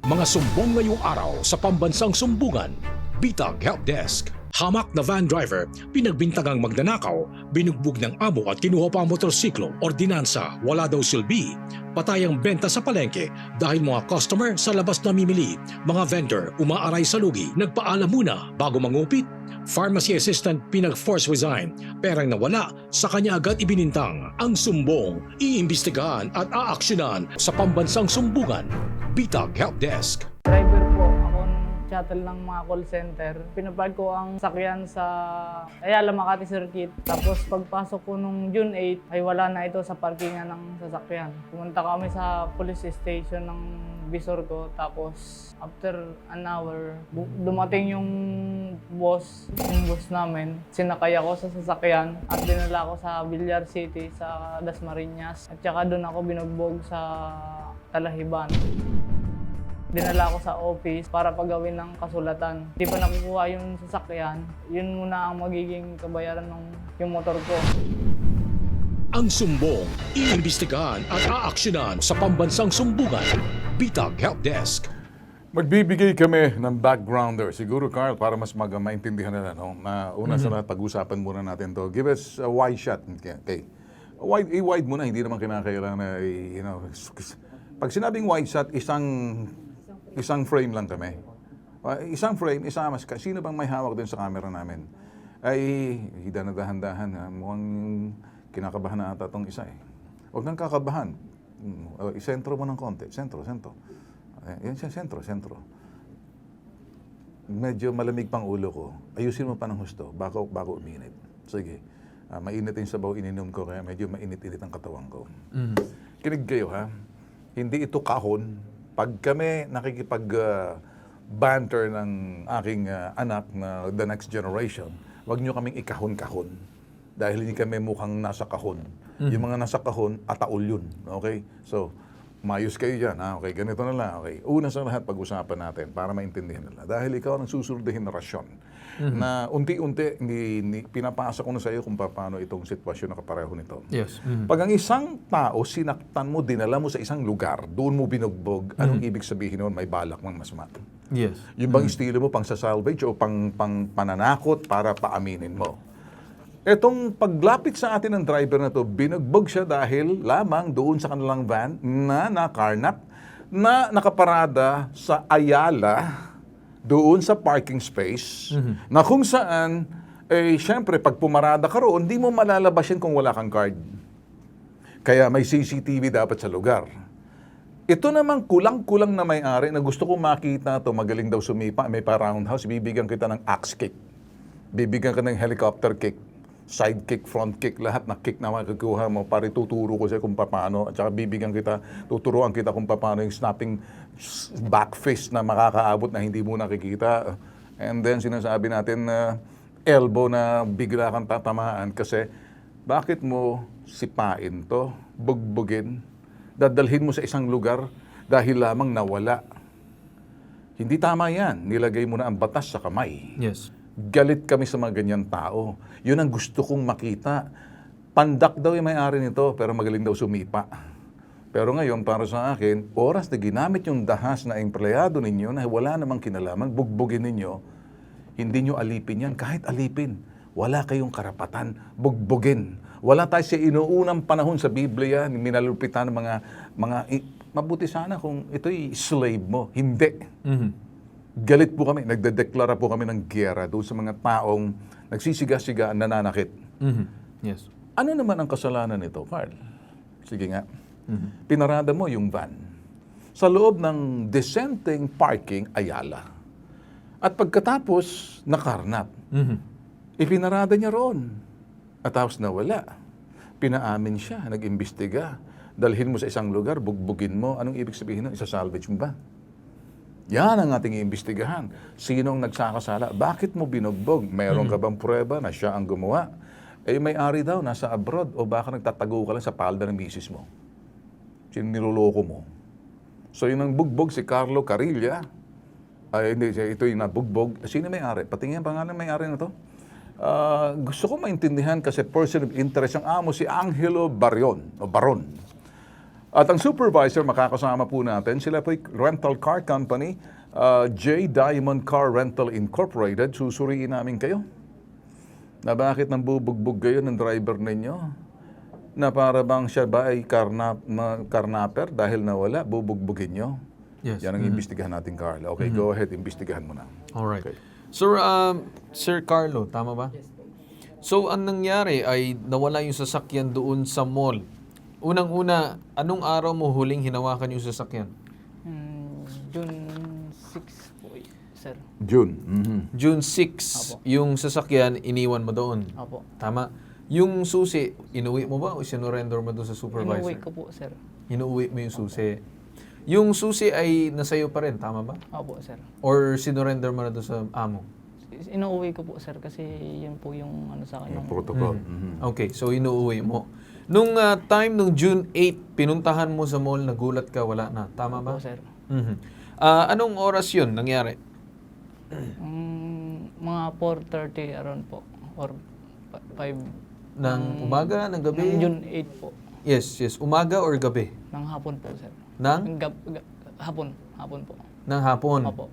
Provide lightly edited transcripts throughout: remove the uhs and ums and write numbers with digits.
Mga sumbong ngayong araw sa pambansang sumbungan. Bitag Help Desk. Hamak na van driver, pinagbintagang magnanakaw, binugbog ng amo at kinuha pa ang motorsiklo, ordinansa, wala daw silbi. Patayang benta sa palengke dahil mga customer sa labas namimili. Mga vendor umaaray sa lugi, nagpaalam muna bago mangupit. Pharmacy assistant pinag-force resign, perang nawala, sa kanya agad ibinintang. Ang sumbong, iimbestigahan at aaksyonan sa pambansang sumbungan. Bitag Help Desk. Driver po ako ng shuttle ng mga call center. Pinapark ko ang sakyan sa Ayala Makati Circuit. Tapos pagpasok ko nung June 8 ay wala na ito sa parkingan ng sasakyan. Pumunta kami sa police station ng visor ko. Tapos after an hour, dumating yung boss namin. Sinakay ako sa sasakyan at dinala ako sa Villar City sa Dasmariñas. At saka doon ako binugbog sa Talahiban. Dinala ako sa office para pagawin ng kasulatan. Di pa nakukuha yung sasakyan, yun muna ang magiging kabayaran ng yung motor ko. Ang sumbong, iimbestigahan at aaksyonan sa pambansang sumbungan. Bitag Help Desk. Magbibigay kami ng backgrounder. Siguro, Carl, para mas maintindihan nila, no? Na una sa lahat, pag-usapan muna natin to. Give us a wide shot. Okay. Wide muna, hindi naman kinakailangan na, pag sinabing wide shot, isang frame lang kami. Isang frame, isama. Sino bang may hawak din sa camera namin? Ay, dahan-dahan. Mukhang kinakabahan na ata itong isa eh. Huwag nang kakabahan. Isentro mo ng konti. Sentro. Yan siya, sentro. Medyo malamig pang ulo ko. Ayusin mo pa ng husto bago uminit. Sige. Mainit yung sabaw ininom ko kaya medyo mainit-init ang katawan ko. Kinig kayo ha. Hindi ito kahon. Pag kami nakikipag-banter ng aking anak na the next generation, wag nyo kaming ikahon-kahon. Dahil hindi kami mukhang nasa kahon. Yung mga nasa kahon, ataol yun. Okay? So, mayos kayo dyan. Okay, ganito na lang. Okay. Una sa lahat, pag-usapan natin para maintindihan nila. Dahil ikaw ang susunod na henerasyon na unti-unti pinapasa ko na sa iyo kung paano itong sitwasyon na kapareho nito. Yes. Pag ang isang tao, sinaktan mo, dinala mo sa isang lugar, doon mo binugbog, anong ibig sabihin noon? May balak mang masama. Yes. Yung bang estilo mo, pang sa salvage o pang pananakot para paaminin mo? Etong paglapit sa atin ng driver na to, binugbog siya dahil lamang doon sa kanilang van na nakarnap, na nakaparada sa Ayala, doon sa parking space, na kung saan, syempre, pag pumarada ka roon, hindi mo malalabas yan kung wala kang card. Kaya may CCTV dapat sa lugar. Ito namang kulang-kulang na may-ari na gusto kong makita to, magaling daw sumipa, may pa-roundhouse, bibigyan kita ng axe kick. Bibigyan ka ng helicopter kick, side kick, front kick, lahat na kick na makikuha mo para tuturo ko sa'yo kung paano. At saka bibigyan kita, tuturuan kita kung paano yung snapping back fist na makakaabot na hindi mo nakikita. And then sinasabi natin na elbow na bigla kang tatamaan kasi bakit mo sipain to, bugbugin, dadalhin mo sa isang lugar dahil lamang nawala. Hindi tama yan. Nilagay mo na ang batas sa kamay. Yes. Galit kami sa mga ganyan tao. Yun ang gusto kong makita. Pandak daw yung may-ari nito, pero magaling daw sumipa. Pero ngayon, para sa akin, oras na ginamit yung dahas na empleyado ninyo na wala namang kinalaman, bugbugin ninyo, hindi nyo alipin yan. Kahit alipin, wala kayong karapatan, bugbugin. Wala tayo sa inuunang panahon sa Biblia, minalupitan ng mga mabuti sana kung ito'y slave mo. Hindi. Galit po kami, nagdedeklara po kami ng giyera doon sa mga taong nagsisiga-siga, nananakit. Yes. Ano naman ang kasalanan nito, Carl? Sige nga. Pinarada mo yung van sa loob ng dissenting parking Ayala. At pagkatapos, nakarnap. Ipinarada niya roon. At tapos nawala. Pinaamin siya, nag-imbestiga. Dalhin mo sa isang lugar, bugbugin mo. Anong ibig sabihin nun? Isa-salvage mo ba? Yan ang ating iimbestigahan. Sinong nagsakasala? Bakit mo binugbog? Meron ka bang pruweba na siya ang gumawa? May-ari daw, nasa abroad. O baka nagtatago ka lang sa palda ng misis mo. Niloloko mo. So yun ang bugbog si Carlo Carilla. Hindi, ito yung nabugbog. Sino may-ari? Patingin ang pangalan ng may-ari na to. Gusto ko maintindihan kasi person of interest ang amo si Angelo Baron. At ang supervisor, makakasama po natin, sila po rental car company, J. Diamond Car Rental Incorporated. Susuriin namin kayo na bakit nang bubugbog kayo ng driver ninyo na para bang siya ba ay karnaper dahil nawala, bubugbugin nyo. Yes. Yan ang imbestigahan natin, Carl. Okay, go ahead, imbestigahan mo na. Alright. Okay. Sir, Sir Carlo, tama ba? So, ang nangyari ay nawala yung sasakyan doon sa mall. Unang-una, anong araw mo huling hinawakan yung sasakyan? June 6 po, sir. June. June 6, yung sasakyan, iniwan mo doon. Opo. Tama. Yung susi, inuwi mo ba o sinurrender mo doon sa supervisor? Inuwi ko po, sir. Inuwi mo yung susi. Yung susi ay nasayo pa rin, tama ba? Opo, sir. Or sinurrender mo na doon sa amo? Inuwi ko po, sir, kasi yun po yung ano sa akin. Yung protocol. Okay, so inuuwi mo. Nung time nung June 8, pinuntahan mo sa mall, nagulat ka, wala na. Tama ba? Opo, sir. Anong oras yun nangyari? Mga 4:30 around po. Or 5 Ng umaga, ng gabi? ng June 8 po. Yes. Umaga or gabi? Ng hapon po, sir. Ng? Hapon po. Ng hapon? Opo.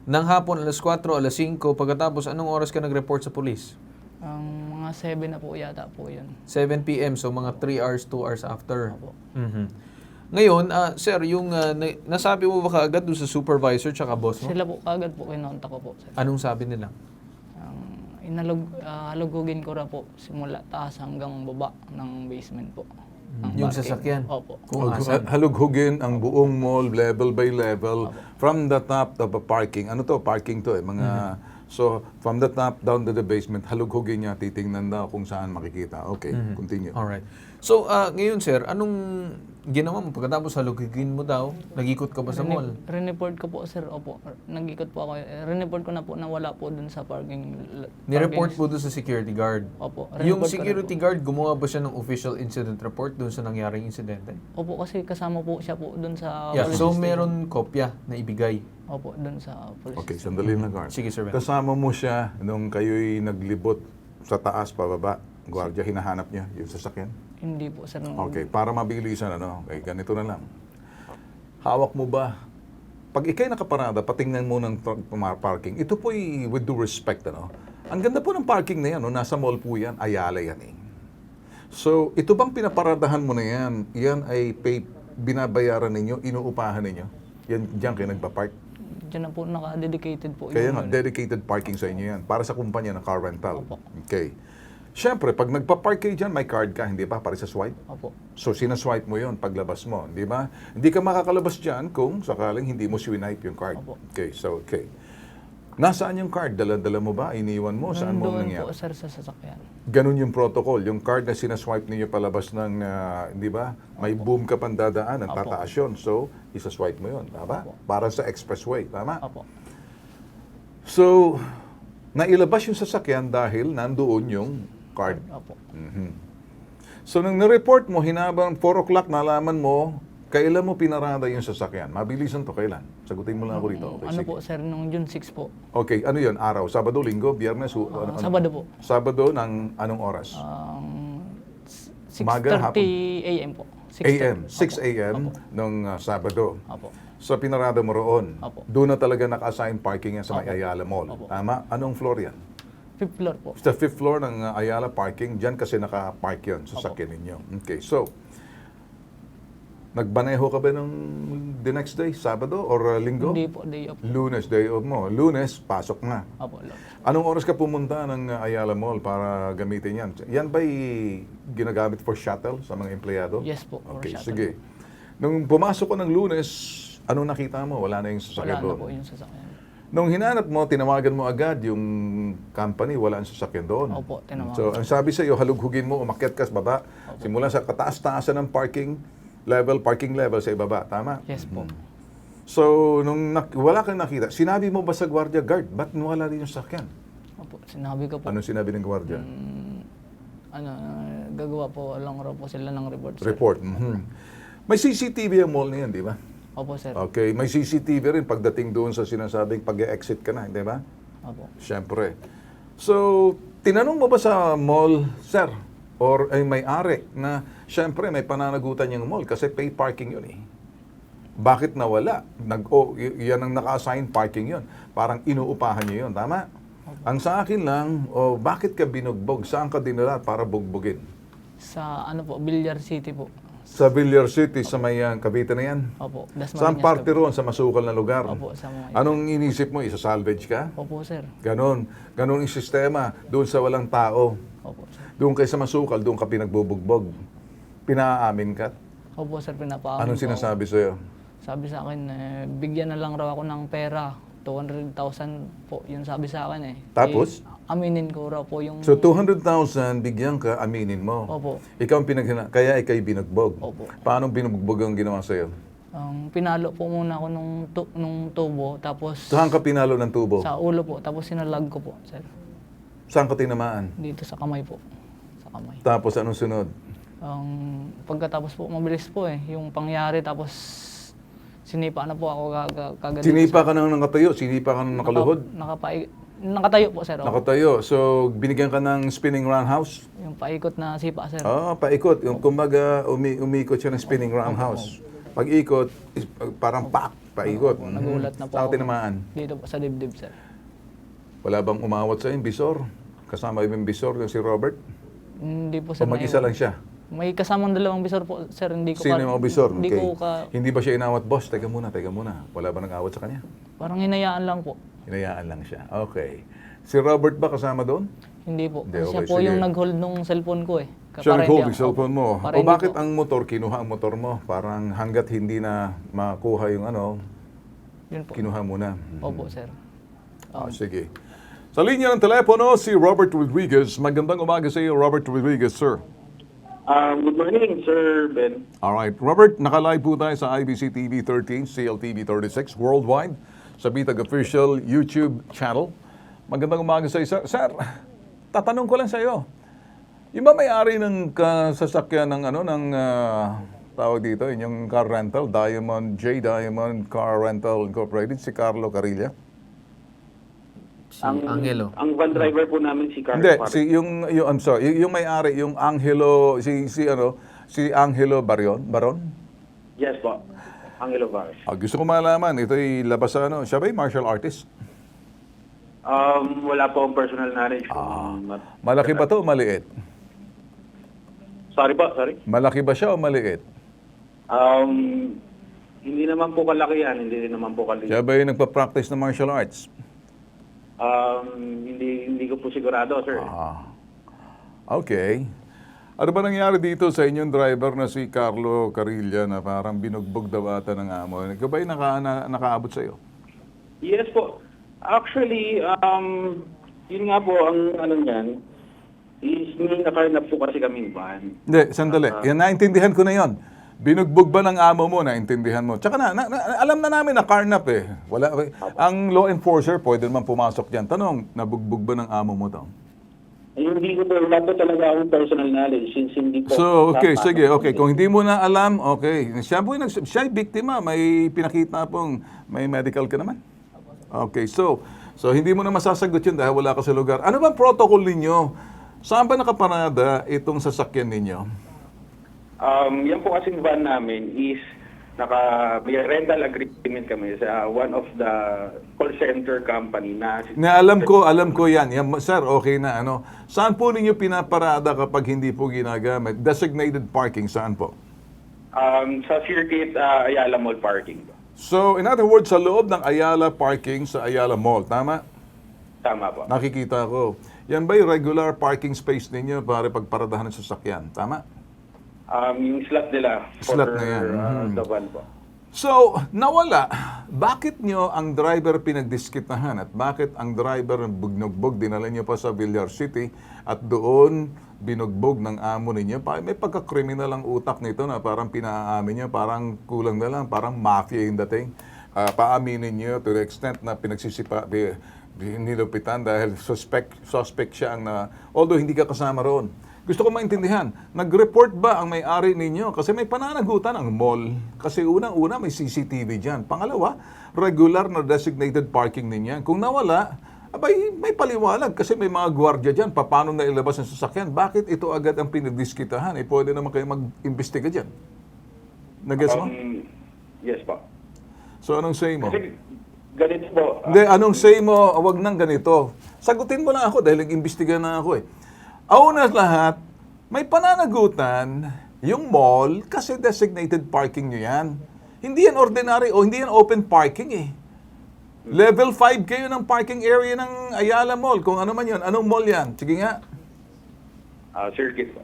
Ng hapon, alas 4, alas 5. Pagkatapos, anong oras ka nag-report sa police? Mga 7 na po yata po yun. 7 p.m. So, mga 3 hours, 2 hours after. Opo. Ngayon, sir, yung nasabi mo ba kaagad doon sa supervisor tsaka boss mo? Sila po kagad po kinontak ko po, sir. Anong sabi nila? Halugugin ko na po simula taas hanggang baba ng basement po. Ng Yung parking. sasakyan? Opo. Kung asan? Halughugin ang buong mall, level by level, from the top of the parking. Ano to? Parking to eh. Mga, so, from the top down to the basement, halughugin niya, titingnan daw kung saan makikita. Okay, continue. Alright. So, ngayon sir, anong ginawa mo? Pagkatapos halugugin mo daw, nag-ikot ka ba sa mall? Reneport ko po, sir. Opo. Nag-ikot po ako. Reneport ko na po na wala po dun sa parking. Nireport mo doon sa security guard. Opo. Yung Reneport ko na security guard, gumawa ba siya ng official incident report doon sa nangyaring insidente? Opo, kasi kasama po siya po dun sa Yeah, police so station. meron kopya na ibigay. Opo, dun sa police Okay, station. sandali lang, Carl. Sige, Sir Ben. Kasama mo siya nung kayo'y naglibot sa taas, pababa. Gwardiya, hinahanap niya yung sasakyan. Hindi po, sir. Okay, para mabilisan, okay, ganito na lang. Hawak mo ba? Pag ikay nakaparada, patingnan mo ng parking, ito po'y with due respect, Ang ganda po ng parking na yan, nasa mall po yan, Ayala yan eh. So, ito bang pinaparadahan mo na yan, yan ay binabayaran ninyo, inuupahan ninyo? Yan, diyan kayo nagpa-park? Diyan na po, naka-dedicated po. Kaya yung nga, ano. dedicated parking sa inyo yan, para sa kumpanya ng car rental. Opo. Okay. Siyempre, pag nagpa-park kayo dyan, may card ka, hindi ba? Para sa swipe. Opo. So, sinaswipe mo yon paglabas mo, di ba? Hindi ka makakalabas dyan kung sakaling hindi mo swipe yung card. Opo. Okay, so, okay. Nasaan yung card? Dala-dala mo ba? Iniwan mo? Saan mo Nandoon nangyari? po, sir, sa sasakyan. Ganun yung protocol. Yung card na sinaswipe ninyo palabas ng, di ba? May boom ka pang dadaan, Opo. tataas yun. So, isaswipe mo yun, tama? Opo. Para sa expressway, tama? Opo. So, nailabas yung sasakyan dahil nandoon yung card. Opo. So, nung nireport mo, hinabang 4 o'clock, nalaman mo, kailan mo pinarada yung sasakyan? Mabilisan to, kailan? Sagutin mo lang ako rito. Okay, Ano sige. po, sir, nung June 6 po. Okay, ano yun? Araw? Sabado, Linggo, Biyernes? Sabado po. Sabado ng anong oras? Umaga, 6:30 hapon? a.m. po. 6:30. AM, 6 Opo. a.m. Opo. nung Sabado. Opo. So, pinarada mo roon. Opo. Doon na talaga naka-assign parking yan sa may Opo. Ayala Mall. Opo. Tama? Anong floor yan? 5th floor po. Sa 5th floor ng Ayala Parking, dyan kasi naka-park yun sa sakyan ninyo. Okay, so, nagbaneho ka ba nung the next day, Sabado or Linggo? Hindi po, day off. Lunes, day off mo. Lunes, pasok na. Opo, Lord. Anong oras ka pumunta ng Ayala Mall para gamitin yan? Yan ba'y ginagamit for shuttle sa mga empleyado? Yes po, for Okay, shuttle. sige. Nung pumasok ko ng Lunes, anong nakita mo? Wala na yung sasakyan Wala na doon. po yung sasakyan. Nung hinanap mo, tinawagan mo agad yung company, wala ang sasakyan doon. Opo, tinawagan. So, ang sabi sa iyo, halughugin mo, umakyat ka sa baba, simula sa kataas-taasan ng parking level sa ibaba. Tama? Yes po. So, nung wala kang nakita, sinabi mo ba sa guardia guard, ba't wala rin yung sasakyan? Opo, sinabi ko po. Anong sinabi ng guardia? Gagawa po lang raw po sila ng report, sir. Report. May CCTV ang mall na yan, di ba? Opo, sir. Okay, may CCTV rin pagdating doon sa sinasabing pag-exit ka na, di ba? Opo. Siyempre. So, tinanong mo ba sa mall, sir, or ay may-ari na syempre may pananagutan yung mall kasi paid parking yun eh. Bakit nawala? Yan ang naka-assign parking yun. Parang inuupahan niyo yun. Tama? Ang sa akin lang, bakit ka binugbog? Saan ka dinala para bugbugin? Sa ano po, Villar City po. Sa Villar City, sa may Cavite na yan? Opo. Saan parte roon? Sa masukal na lugar? Opo, sa mga... Anong inisip mo? Isa-salvage ka? Opo, sir. Ganon. Ganon yung sistema. Doon sa walang tao. Opo, sir. Doon kayo sa masukal, doon ka pinagbubugbog. Pinaamin ka? Opo, sir, pinapaamin Anong po sinasabi sa'yo? ako. Sabi sa akin, bigyan na lang raw ako ng pera. 200,000 po, yun sabi sa akin eh. Tapos? Aminin ko raw po yung... So 200,000 bigyan ka, aminin mo. Opo. Ikaw ang kaya ikay binugbog. Opo. Paano binugbog ang ginawa sa'yo? Pinalo po muna ako nung tubo, tapos Saan ka pinalo ng tubo? sa ulo po, tapos sinalag ko po, sir. Saan ka tinamaan? Dito sa kamay po. Sa kamay. Tapos anong sunod? Pagkatapos po, mabilis po eh. Yung pangyari, tapos sinipa na po ako kagad. Sinipa ka nang nakatayo, sinipa ka nang nakaluhod. Nakatayo po, sir. Nakatayo. So binigyan ka ng spinning roundhouse? Yung paikot na sipa, sir. Oo, paikot. Yung kumbaga umikot siya ng spinning roundhouse. Pag ikot, parang paikot. Nagulat na po Saan ka ako. tinamaan? Dito po sa dibdib, sir. Wala bang umawat sa yung bisor? Kasama yung bisor, yung si Robert? Hindi po, sir. O mag-isa lang siya? May kasamang dalawang bisor po, sir. Hindi ko Sino yung mga bisor? Hindi ko Hindi ba siya inawat, boss? Teka muna. Wala ba nang-awat sa kanya? Parang hinayaan lang po. Hinayaan lang siya. Okay. Si Robert ba kasama doon? Hindi po. Hindi, Siya okay, po sige. yung nag-hold nung cellphone ko eh. Siya Para nag-hold hindi yung cellphone mo. para O hindi bakit po- ang motor, kinuha ang motor mo? Parang hanggat hindi na makuha yung Yun po. kinuha muna. Opo, sir. Sige. Sa linya ng telepono, si Robert Rodriguez. Magandang umaga sa iyo, Robert Rodriguez, sir. Good morning, Sir Ben. Alright. Robert, naka-live po tayo sa IBC TV 13, CLTV 36, worldwide, sa Bitag Official YouTube channel. Magandang umaga sa iyo, sir. Sir, tatanong ko lang sa iyo. Yung ba may-ari ng sasakyan ng tawag dito, yung car rental, Diamond Car Rental Incorporated, si Carlo Carilla? Angelo. Ang van driver po namin si Carlos Hindi, Park. I'm sorry, yung may-ari, yung Angelo, si Angelo Baron? Yes po. Angelo Vargas. Gusto ko malaman, ito'y labas sa siya ba yung martial artist? Wala po akong personal knowledge. Malaki ba to o maliit? Sorry po, sorry. Malaki ba siya o maliit? Hindi naman po kalakihan, hindi rin naman po kaliit. Siya ba yung nagpa-practice ng martial arts? Hindi ko po sigurado, sir. Okay. Ano ba nangyari dito sa inyong driver na si Carlo Carilla na parang binugbog daw ata ng amo? Ikaw ba yung nakaabot sa iyo? Yes po. Actually, yun nga po, ang niyan, is may nakarnap po kasi kaming van. Hindi, sandali. Yan, naintindihan ko na yon. Binugbog ba ng amo mo, naintindihan mo? Tsaka alam na namin na carnap eh. Ang law enforcer pwede naman pumasok dyan. Tanong, nabugbog ba ng amo mo to? Hindi ko po, wala po talaga akong personal knowledge since hindi po. So, okay, sige, okay. Kung hindi mo na alam, okay. Siya biktima, may pinakita pong, may medical ka naman. Okay, so hindi mo na masasagot yun dahil wala ka sa lugar. Ano ba protocol ninyo? Saan ba nakaparada itong sasakyan ninyo? Yan po kasing van namin is may rental agreement kami sa one of the call center company na Alam ko yan. Sir, okay na. Saan po ninyo pinaparada kapag hindi po ginagamit? Designated parking, saan po? sa circuit Ayala Mall parking. So, in other words, sa loob ng Ayala parking sa Ayala Mall, tama? Tama po. Nakikita ko. Yan ba yung regular parking space ninyo para pagparadahan ng sasakyan? Tama? Yung slot nila for Slot na yan. the van po. So, nawala. Bakit nyo ang driver pinagdiskitahan at bakit ang driver bugnog-bog dinala nyo pa sa Villar City at doon binugbog ng amo ninyo? May pagka-criminal ang utak nito na parang pinaamin nyo, parang kulang na lang, parang mafia yung dating. Paaminin nyo to the extent na nilupitan dahil suspect siya although hindi ka kasama roon. Gusto ko maintindihan, nag-report ba ang may-ari ninyo? Kasi may pananagutan ang mall. Kasi unang-una may CCTV dyan. Pangalawa, regular na designated parking ninyo. Kung nawala, abay, may paliwanag kasi may mga gwardiya dyan. Paano na ilabas ang sasakyan? Bakit ito agad ang pinadiskitahan? Pwede naman kayo mag-imbestiga dyan. Nag-gets mo? Yes po. So, anong say mo? Kasi ganito po. Hindi, anong say mo? Wag nang ganito. Sagutin mo na ako dahil nag-imbestiga na ako eh. Una lahat, may pananagutan yung mall kasi designated parking nyo yan. Hindi yan ordinary o hindi yan open parking eh. Level 5 kayo ng parking area ng Ayala Mall. Kung ano man yun. Anong mall yan? Sige nga. Circuit po.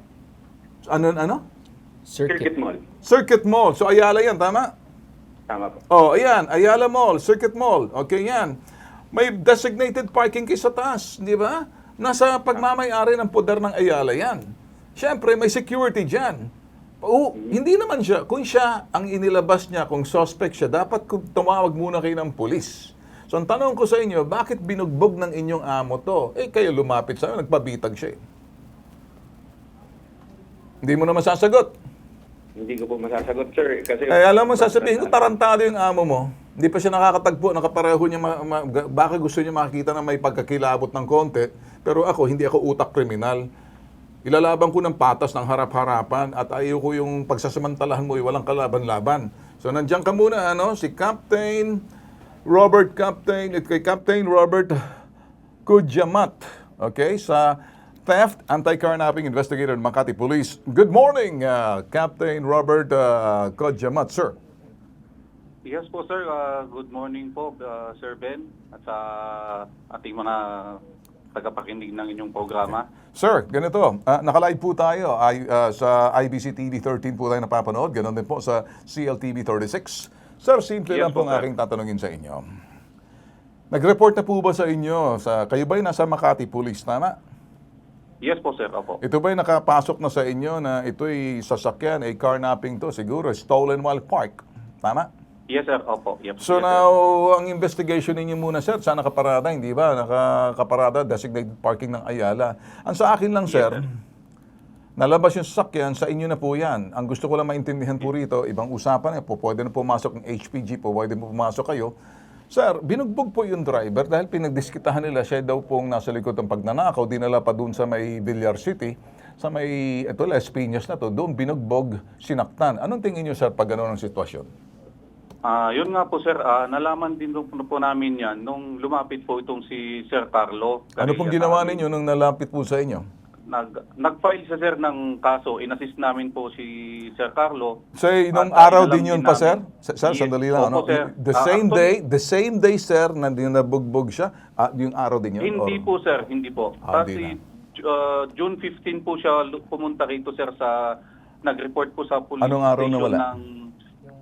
Ano? Circuit Mall. Circuit Mall. So Ayala yan, tama? Tama po. Oh, ayan. Ayala Mall, Circuit Mall. Okay, yan. May designated parking kayo sa taas, di ba? Nasa pagmamayari ng poder ng Ayala yan. Siyempre, may security dyan. Hindi naman siya. Kung siya ang inilabas niya, kung suspect siya, dapat tumawag muna kayo ng pulis. So, ang tanong ko sa inyo, bakit binugbog ng inyong amo to? Kayo lumapit sa amin, nagpabitag siya eh. Hindi mo naman sasagot. Hindi ko po masasagot, sir. Kasi Alam mo, sasabihin ko, tarantado yung amo mo. Hindi pa siya nakakatagpo, nakapareho niya, baka gusto niya makakita na may pagkakilabot ng konti. Pero ako, hindi ako utak kriminal. Ilalaban ko ng patas ng harap-harapan at ayaw ko yung pagsasamantalahan mo, walang kalaban-laban. So, nandiyan ka muna, si Captain Robert Kudyamat, okay, sa Theft Anti-Carnapping Investigator ng Makati Police. Good morning, Captain Robert Kudyamat, sir. Yes po sir, good morning po Sir Ben at sa ating mga tagapakinig ng inyong programa. Sir, ganito, nakalive po tayo sa IBC TV 13 po tayo napapanood, ganoon din po sa CLTV 36. Sir, simple Yes lang po po, ang sir. aking tatanungin sa inyo. Nag-report na po ba sa inyo, kayo ba'y nasa Makati Police, tama? Yes po sir, opo. Ito ba'y nakapasok na sa inyo na ito'y sasakyan, carnapping to, siguro stolen while parked, tama? Yes sir, opo. Yep. So yes, sir. now, ang investigation ninyo muna, sir, saan nakaparada, hindi ba? Nakaparada, designated parking ng Ayala. Ang sa akin lang, sir, sir. nalabas yung sasakyan, sa inyo na po yan. Ang gusto ko lang maintindihan po rito, ibang usapan, pwede na pumasok ng HPG po, pwede mo pumasok kayo. Sir, binugbog po yung driver dahil pinagdiskitahan nila, siya daw pong nasa likod ng pagnanakaw, dinala pa doon sa may Villar City, sa may, Las Piñas na to, doon binugbog, sinaktan. Anong tingin nyo, sir, pag gano'n ang sitwasyon? Yun nga po sir, nalaman din po namin yan nung lumapit po itong si Sir Carlo. Ano pong ginawa ninyo nung nalapit po sa inyo? Nag-file sa sir ng kaso, in-assist namin po si Sir Carlo. So, nung At, araw alam din yun pa, sir? namin- Sir, Yes, sandali lang. opo, sir. The same day, sir, na nabugbog siya, yung araw din yun? Hindi po sir, hindi po. Hindi Kasi June 15 po siya pumunta rito sir sa nag-report po sa police Anong araw na station wala? ng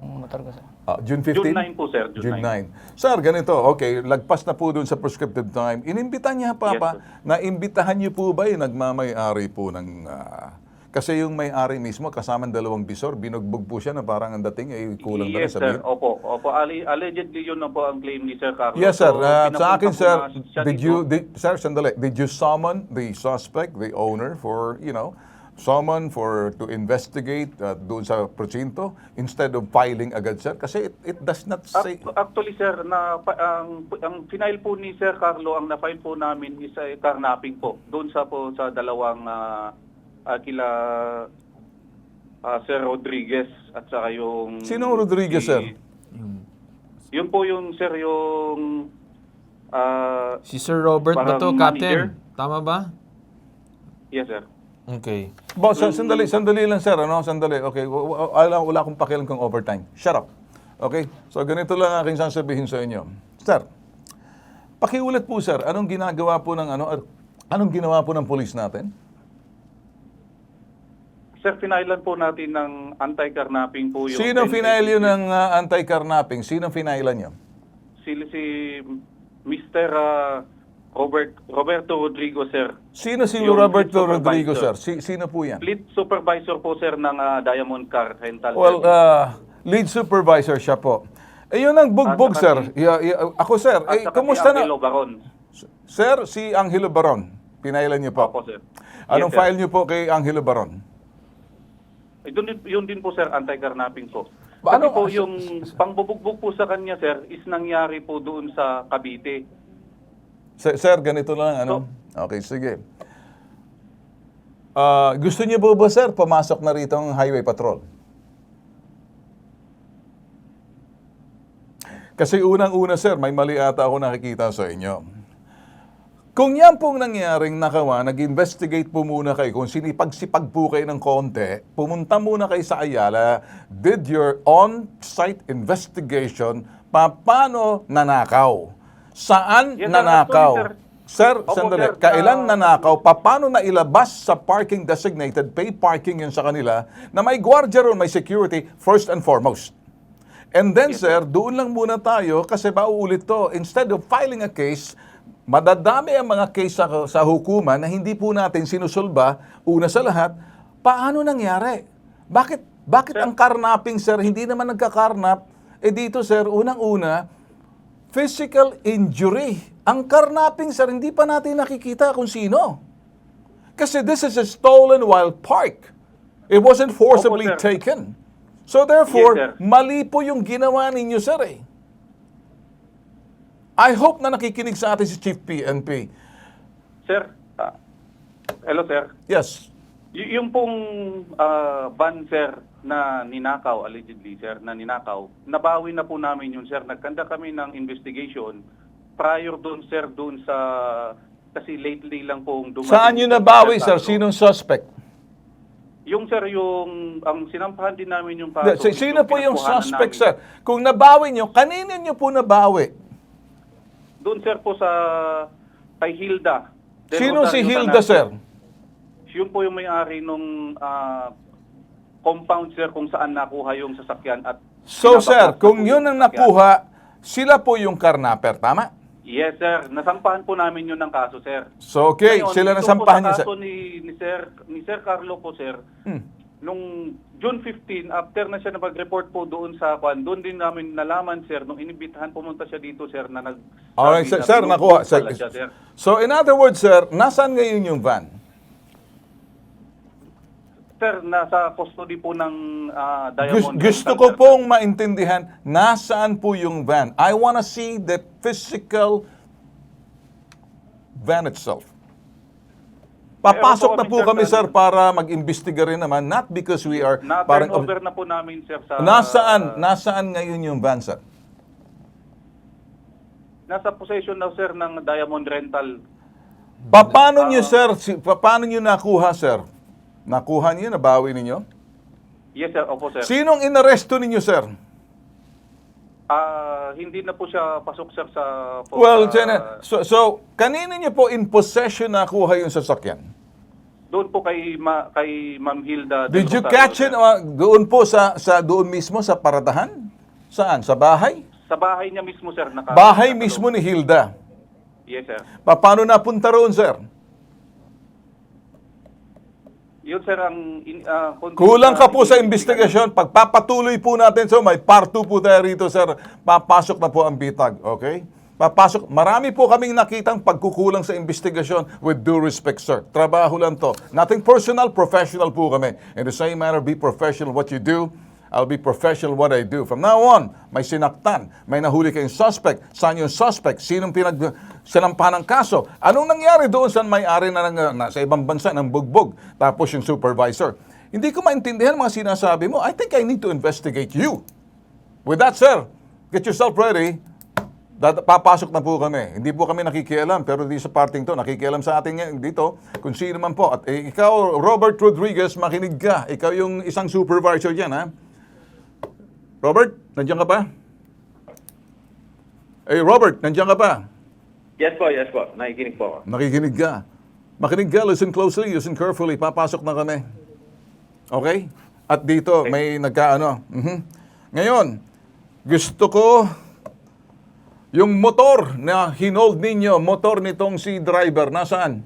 Yung motor ko, sir. June 15? June 9 po sir, June 9. Sir, ganito, okay, lagpas na po doon sa prescriptive time. Inimbita niya, Papa, Yes, na imbitahan niyo po ba yung nagmamay-ari po ng... kasi yung may-ari mismo, kasamang dalawang bisor, binugbog po siya na parang ang dating ay kulang na rin Yes sa sir, opo. Allegedly yun na po ang claim ni Sir Carlos. Yes, sir. So, Sa akin, pinapunta sir, po na siya dito. sir, sandali, did you summon the suspect, the owner, for, to investigate doon sa presinto instead of filing agad, sir? Kasi it does not say... Actually sir, ang final po ni Sir Carlo, ang na-file po namin is carnapping po. Doon sa dalawang kila Sir Rodriguez at saka yung... Sinong Rodriguez, sir? Yun po yung sir, yung... Si Sir Robert ba Parang to, manager? Captain? Tama ba? yes sir. Okay. Boss, sandali lang, sir. Sandali. Okay, wala akong pakialam kung overtime. Shut up. Okay? So, ganito lang aking sasabihin sa inyo. Sir, pakiulit po, sir. Anong ginawa po ng police natin? Sir, finailan po natin ng anti-carnapping po yung... Sino final yun ng anti-carnapping? Sino finailan nyo? Si Mr. Roberto Rodrigo, sir. Sino si Yung Roberto lead Rodrigo, sir? supervisor. Sino po yan? Lead supervisor po, sir, ng Diamond Car Rental. Well, Service. lead supervisor siya po. Yun ang bugbog, At sir. saka Ako, sir. At saka Kumusta si na? Angelo Baron. Sir, si Angelo Baron. Pinailan niyo po. Opo, sir. Anong Yes, sir. file niyo po kay Angelo Baron? Yun din po, sir, anti-carnapping po. Ba, Kasi ano- po yung pangbubugbog po sa kanya, sir, is nangyari po doon sa Cavite. Sir, ganito lang, ano? Okay, sige. Gusto niyo po ba, sir, pumasok na rito ang highway patrol? Kasi unang-una, sir, may mali ata ako nakikita sa inyo. Kung yan pong nangyaring nakawa, nag-investigate po muna kayo, kung sinipag-sipag po kayo ng konti, pumunta muna kayo sa Ayala, did your on-site investigation, paano nanakaw? Saan Yes, sir. nanakaw? Actually, Sir, Opo, sandali. sir. Kailan nanakaw? Paano na ilabas sa parking designated, paid parking yun sa kanila, na may gwardiya ron, may security, first and foremost? And then, sir, doon lang muna tayo kasi mauulit to. Instead of filing a case, madadami ang mga case sa hukuman na hindi po natin sinusolba. Una sa lahat, paano nangyari? Bakit ang karnaping, sir, hindi naman nagkakarnap? Dito, sir, unang-una, physical injury. Ang karnaping, sir, hindi pa natin nakikita kung sino. Kasi this is a stolen while parked. It wasn't forcibly Opo, sir. taken. So therefore, Yes, sir. mali po yung ginawa ninyo, sir. I hope na nakikinig sa atin si Chief PNP. Sir, hello, sir. Yes. Yung pong van, sir, na ninakaw, allegedly, sir, na ninakaw, nabawi na po namin yun, sir. Nagkanda kami ng investigation prior doon, sir, doon sa, kasi lately lang pong dumating. Saan nyo nabawi, sir? Sinong suspect? Yung, sir, ang sinampahan din namin yung kaso. Sino po yung pinagkuhanan suspect, namin. sir? Kung nabawi nyo, kanino nyo po nabawi? Doon, sir, po sa, kay Hilda. Del Sino si Rosario Hilda, Tanacio. sir? Yun po yung may-ari nung compound, sir, kung saan nakuha yung sasakyan at So, pinapaklas sir, na kung po yun yung ang sasakyan. nakuha, sila po yung karnaper, tama? Yes, sir. Nasampahan po namin yun ng kaso, sir. So, okay, Ngayon, sila ito nasampahan po niyo, sa sir. kaso ni Sir Carlo po, sir, nung June 15, after na siya napag-report po doon sa kwan, doon din namin nalaman, sir, nung inibitahan pumunta siya dito, sir, na nag... Alright, sir, sir, nakuha. Pala siya, sir. So, in other words, sir, nasaan ngayon yung van? Sir, nasa custody po ng Diamond. Gusto Rental, ko sir. pong maintindihan, nasaan po yung van? I wanna see the physical van itself. Papasok Meron na po sir, kami, sir, para mag-imbestiga rin naman, not because we are Na-turn over na po namin, sir, sa... Nasaan ngayon yung van, sir? Nasa possession na, sir, ng Diamond Rental. Paano nyo, sir, paano nyo nakuha, sir? Nakuha niyo, nabawi ninyo? Yes, sir. Opo, sir. Sinong inaresto ninyo, sir? Hindi na po siya pasok, sir, sa... Well, so kanino niyo po in possession nakuha yung sasakyan? Doon po kay Ma'am Hilda. Did you Rosario, catch it sir. doon po sa doon mismo sa paradahan? Saan? Sa bahay? Sa bahay niya mismo, sir. Bahay mismo ni Hilda. Yes, sir. Paano napunta roon, sir? Yun, sir, Kulang ka po sa investigasyon. Pagpapatuloy po natin, so may part 2 po tayo rito, sir. Papasok na po ang bitag, okay? Papasok. Marami po kaming nakitang pagkukulang sa investigasyon with due respect, sir. Trabaho lang to. Nothing personal, professional po kami. In the same manner, be professional what you do. I'll be professional what I do. From now on, may sinaktan, may nahuli kayong suspect. Saan yung suspect? Sinong sinampahan ng kaso? Anong nangyari doon sa may-ari na sa ibang bansa ng bugbog? Tapos yung supervisor. Hindi ko maintindihan mga sinasabi mo. I think I need to investigate you. With that, sir, get yourself ready. Papasok na po kami. Hindi po kami nakikialam, pero di sa parting to, nakikialam sa ating dito, kung sino man po. At ikaw, Robert Rodriguez, makinig ka. Ikaw yung isang supervisor dyan, ha? Robert, nandiyan ka pa? Robert, nandiyan ka pa? Yes po. Nakikinig po ako. Nakikinig ka. Makinig ka, listen closely, listen carefully. Papasok na kami. Okay? At dito, may nagkaano. Ngayon, gusto ko yung motor na hinold ninyo, motor nitong si driver, nasaan?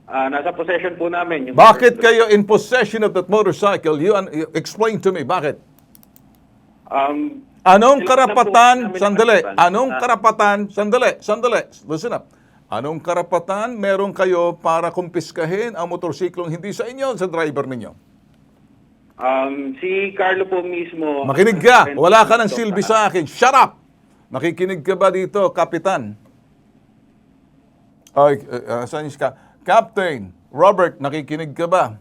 Nasa possession po namin. Bakit kayo in possession of that motorcycle? You explain to me, bakit? Anong karapatan, sandali, listen up. Anong karapatan meron kayo para kumpiskahin ang motorsiklong hindi sa inyo, sa driver ninyo? Si Carlo po mismo... Makinig ka, wala ka ng silbi sa akin. Shut up! Nakikinig ka ba dito, Kapitan? Ay, saan ka? Captain Robert, nakikinig ka ba?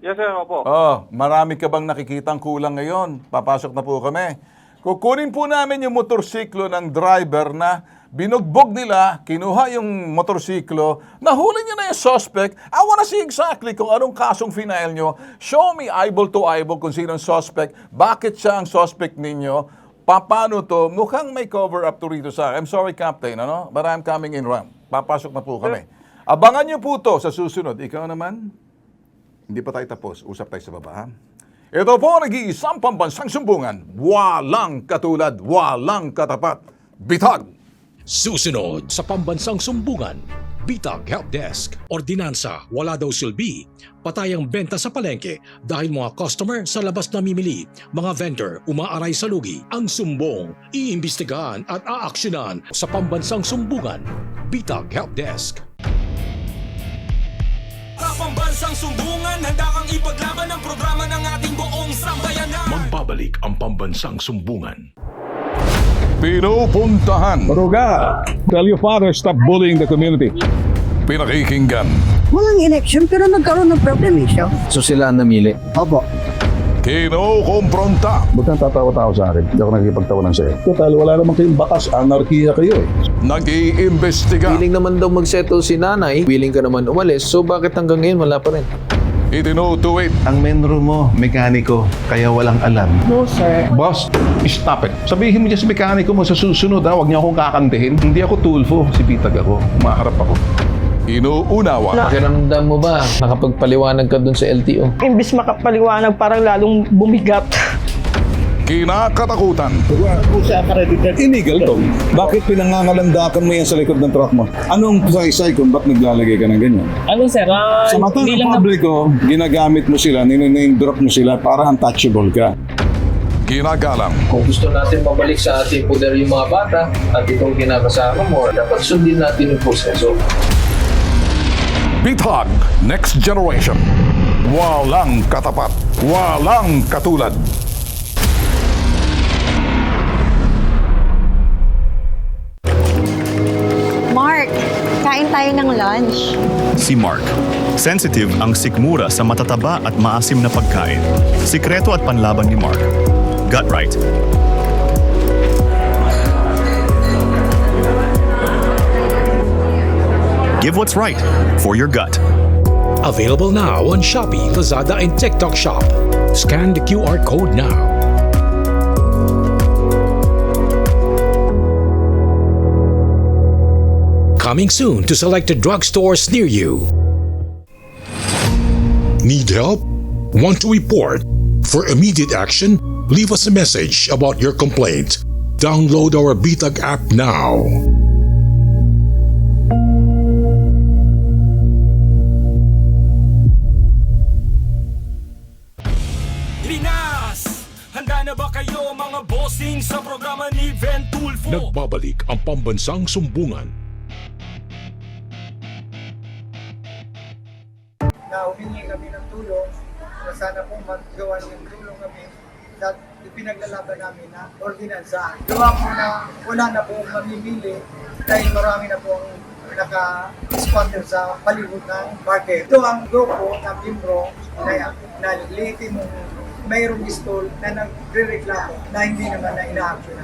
Yes, sir, opo. Marami ka bang nakikitang kulang ngayon? Papasok na po kami. Kukunin po namin yung motorsiklo ng driver na binugbog nila, kinuha yung motorsiklo, nahuli niyo na yung suspect. I wanna see exactly kung anong kasong final nyo. Show me eyeball to eyeball kung sino ang suspect, bakit siya ang suspect ninyo, paano to, mukhang may cover up to rito sa I'm sorry, Captain, but I'm coming in wrong. Papasok na po kami. Abangan niyo po to sa susunod. Ikaw naman, hindi pa tayo tapos. Usap tayo sa baba, ha? Ito po ang nag-iisang pambansang sumbungan. Walang katulad, walang katapat. Bitag! Susunod sa pambansang sumbungan, Bitag Help Desk. Ordinansa, wala daw silbi. Patayang benta sa palengke dahil mga customer sa labas namimili. Mga vendor umaaray sa lugi. Ang sumbong, iimbestigahan at aaksyonan sa pambansang sumbungan. Bitag Help Desk. Sa pambansang sumbungan, handa kang ipaglaban ang programa ng ating buong sambayanan. Magbabalik ang pambansang sumbungan. Pinupuntahan. Ruga, tell your father stop bullying the community. Pinakikinggan. Walang election pero nagkaroon ng proclamation. So sila ang namili. Opo. Kinukompronta. Ba't kang tatawa-tawa sa akin? Hindi ako nakikipagtawanan sa'yo. Total, wala naman kayong bakas. Anarkiya kayo eh. Nag-iimbestiga. Willing naman daw mag-settle si nanay, willing ka naman umalis, so bakit hanggang ngayon wala pa rin? Itinutuwid. Ang menro mo, mekaniko, kaya walang alam. No, sir. Boss, stop it. Sabihin mo dyan sa mekaniko mo sa susunod, huwag niyo akong kakantihin. Hindi ako tulfo, si Bitag ako. Umaharap ako. Inuunawa. Pakiramdam mo ba, nakapagpaliwanag ka dun sa LTO? Imbis makapaliwanag, parang lalong bumigat. Kinakatakutan. Illegal to. Bakit pinangangalandakan mo yan sa likod ng truck mo? Anong saysay kung ba't naglalagay ka ng ganyan? Ano sir, Sa mata ng publiko, ginagamit mo sila, niname drop mo sila para untouchable ka. Ginagalang. Kung gusto natin mabalik sa ating poder yung mga bata at itong kinakasama mo, dapat sundin natin yung proseso. Bitag Next Generation. Walang katapat. Walang katulad. Mark, kain tayo ng lunch. Si Mark. Sensitive ang sikmura sa matataba at maasim na pagkain. Sikreto at panlaban ni Mark. Gut right. Give what's right for your gut. Available now on Shopee, Lazada, and TikTok Shop. Scan the QR code now. Coming soon to selected drugstores near you. Need help? Want to report? For immediate action, leave us a message about your complaint. Download our Bitag app now. Linas! Handa na ba kayo mga bossing sa programa ni Ven Tulfo? Nagbabalik ang pambansang sumbungan. Na humingi kami ng tulong na sana po magawa ng tulong kami sa ipinaglalaban namin na ordinansa. Gawa po na wala na po mamimili dahil marami na po naka-squatter sa palibot ng market. Ito ang grupo na membro na liti mong mayroong stall na nagre-reklamo na hindi naman na ina-action.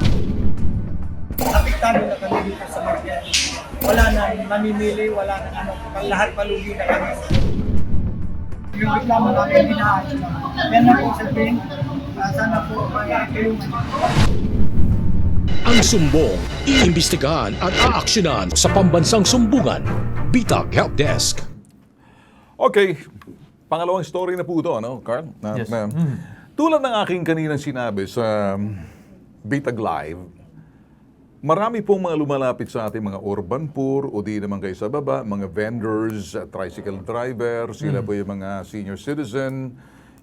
Apektado na kami dito sa market. Wala na mamimili, wala na lahat palugi na kami. Yung reklamo namin ina-action. Yan na po sabihin, sana po tulungan. Ang sumbong, iimbestigahan at aaksyonan sa pambansang sumbungan. Bitag Help Desk. Okay, pangalawang story na po ito, Carl? Tulad ng aking kaninang sinabi sa Bitag Live, marami pong mga lumalapit sa ating mga urban poor o di naman kayo sa baba, mga vendors, tricycle driver, sila po yung mga senior citizen,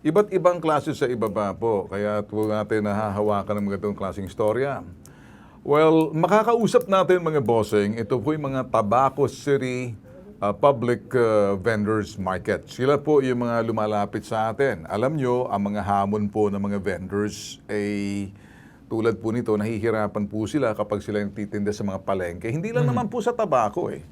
iba't ibang klase sa ibaba po. Kaya po natin nahahawakan ng mga itong klaseng istorya. Well, makakausap natin mga bossing, ito po yung mga Tabaco City public vendors market. Sila po yung mga lumalapit sa atin. Alam nyo, ang mga hamon po ng mga vendors ay tulad po nito, nahihirapan po sila kapag sila nagtitinda sa mga palengke. Hindi lang naman po sa tabako eh.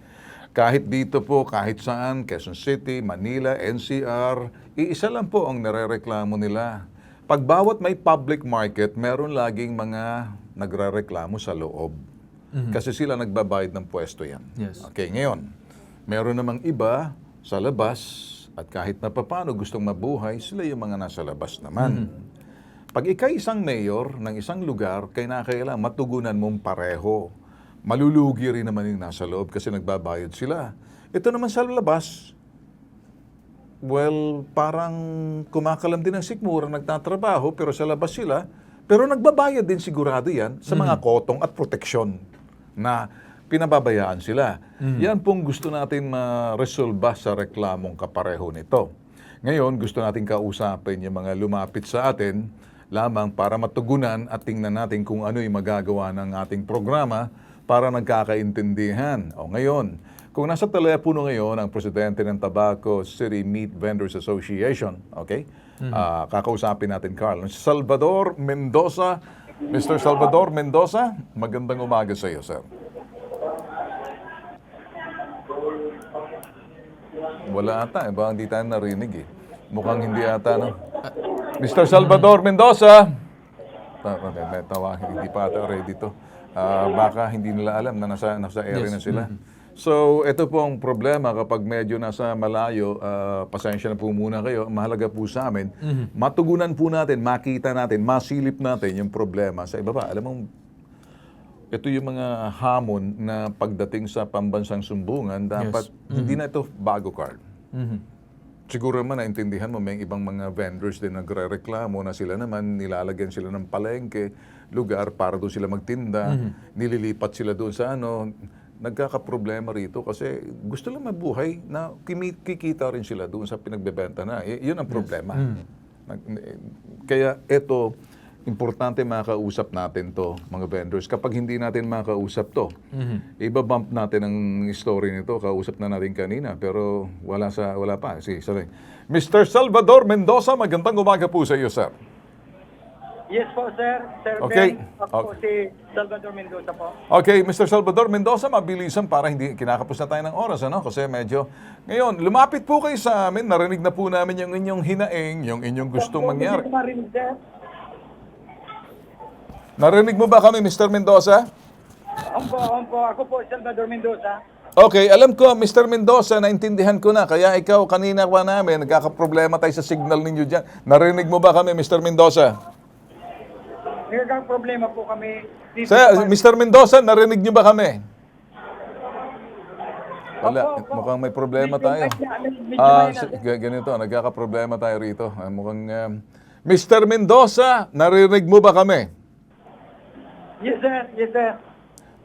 Kahit dito po, kahit saan, Quezon City, Manila, NCR, iisa lang po ang narereklamo nila. Pag bawat may public market, meron laging mga nagrereklamo sa loob. Kasi sila nagbabayad ng pwesto yan. Yes. Okay, ngayon, meron namang iba sa labas at kahit na papano gustong mabuhay, sila yung mga nasa labas naman. Pag ikay isang mayor ng isang lugar, kailangan matugunan mong pareho. Malulugi rin naman yung nasa loob kasi nagbabayad sila. Ito naman sa labas, well, parang kumakalam din ang sikmura, nagtatrabaho, pero sa labas sila, pero nagbabayad din sigurado yan sa mga kotong at proteksyon na pinababayaan sila. Yan pong gusto natin ma-resolba sa reklamong kapareho nito. Ngayon, gusto natin kausapin yung mga lumapit sa atin lamang para matugunan at tingnan natin kung ano yung magagawa ng ating programa para nagkakaintindihan. O ngayon, kung nasa telepono ngayon ang presidente ng Tabaco City Meat Vendors Association, okay? Kakausapin natin, Carl. Salvador Mendoza. Mr. Salvador Mendoza, magandang umaga sa iyo, sir. Wala ata, ba? Hindi tayo narinig eh. Mukhang hindi ata, no? Mr. Salvador Mendoza! Hindi pa ata ready to. Baka hindi nila alam na nasa area na sila. So, ito po ang problema kapag medyo nasa malayo, pasensya na po muna kayo, mahalaga po sa amin, matugunan po natin, makita natin, masilip natin yung problema sa ibaba. Alam mo, ito yung mga hamon na pagdating sa pambansang sumbungan, dapat hindi na ito bago, Carl. Siguro naman naintindihan mo, may ibang mga vendors din nagre-reklamo na sila naman, nilalagyan sila ng palengke, lugar para doon sila magtinda, nililipat sila doon sa ano, nagkakaproblema rito kasi gusto lang mabuhay na kikita rin sila doon sa pinagbebenta na. Yun ang problema. Kaya ito, importante makausap natin to, mga vendors. Kapag hindi natin makausap to, ibabump natin ang story nito. Kausap na natin kanina, pero wala pa. Sorry. Mr. Salvador Mendoza, magandang umaga po sa iyo, sir. Yes po, sir. Sir Okay. Ben, ako po si Salvador Mendoza po. Okay, Mr. Salvador Mendoza, mabilisan para hindi kinakapos na tayo ng oras, ano? Kasi medyo... Ngayon, lumapit po kayo sa amin, narinig na po namin yung inyong hinaing, yung inyong gustong mangyari. Hindi ko marinig, sir. Narinig mo ba kami, Mr. Mendoza? Ako po, Salvador Mendoza. Okay, alam ko, Mr. Mendoza, naintindihan ko na. Kaya ikaw, kanina pa namin, nagkakaproblema tayo sa signal ninyo dyan. Narinig mo ba kami, Mr. Mendoza? Nagkakaproblema po kami. Sir, Mr. Mendoza, narinig niyo ba kami? Wala, mukhang may problema tayo. Ganito, nagkakaproblema tayo rito. Mukhang... Mr. Mendoza, narinig mo ba kami? Yes, sir. Yes, sir.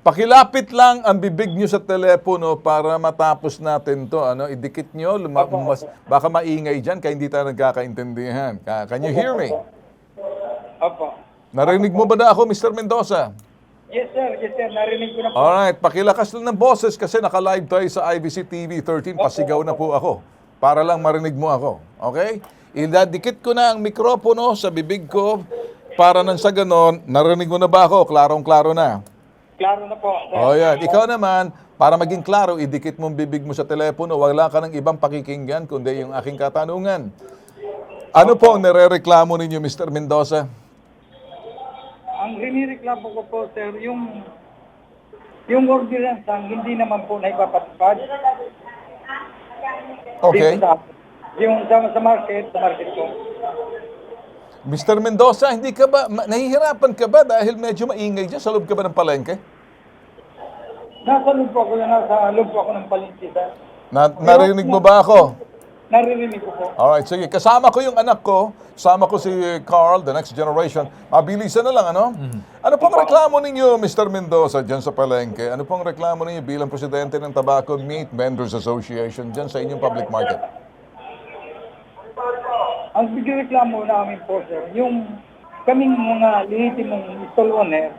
Pakilapit lang ang bibig nyo sa telepono para matapos natin to. Ano? Idikit nyo, baka maingay dyan kaya hindi tayo nagkakaintindihan. Can you hear me? Opo. Narinig mo ba na ako, Mr. Mendoza? Yes, sir. Yes, sir. Narinig ko na po. Alright, pakilakas lang ng boses kasi naka-live tayo sa IBC TV 13. Pasigaw na po ako para lang marinig mo ako. Okay? Idadikit ko na ang mikropono sa bibig ko para nang sa ganon, narinig mo na ba ako? Klarong-klaro na. Klaro na po. Sir. O yan, ikaw naman, para maging klaro, idikit mong bibig mo sa telepono, wala ka ng ibang pakikinggan, kundi yung aking katanungan. Ano po ang nire-reklamo ninyo, Mr. Mendoza? Ang rinireklamo ko po, sir, yung ordinance hindi naman po naipapatupad. Okay. Yung sa market po. Mr. Mendoza, hindi ka ba, nahihirapan ka ba dahil medyo maingay dyan? Sa loob ka ba ng palengke? Nasa loob po ako ng palengke, sir. Narinig mo ba ako? Naririnig ko po. Alright, sige. Kasama ko yung anak ko. Kasama ko si Carl, the next generation. Mabilisan na lang, ano? Ano pong reklamo ninyo, Mr. Mendoza, dyan sa palengke? Ano pong reklamo ninyo bilang presidente ng Tobacco Meat Vendors Association dyan sa inyong public market? Ang bigreklamo namin po, sir, yung kaming mga lehitimong stall owner,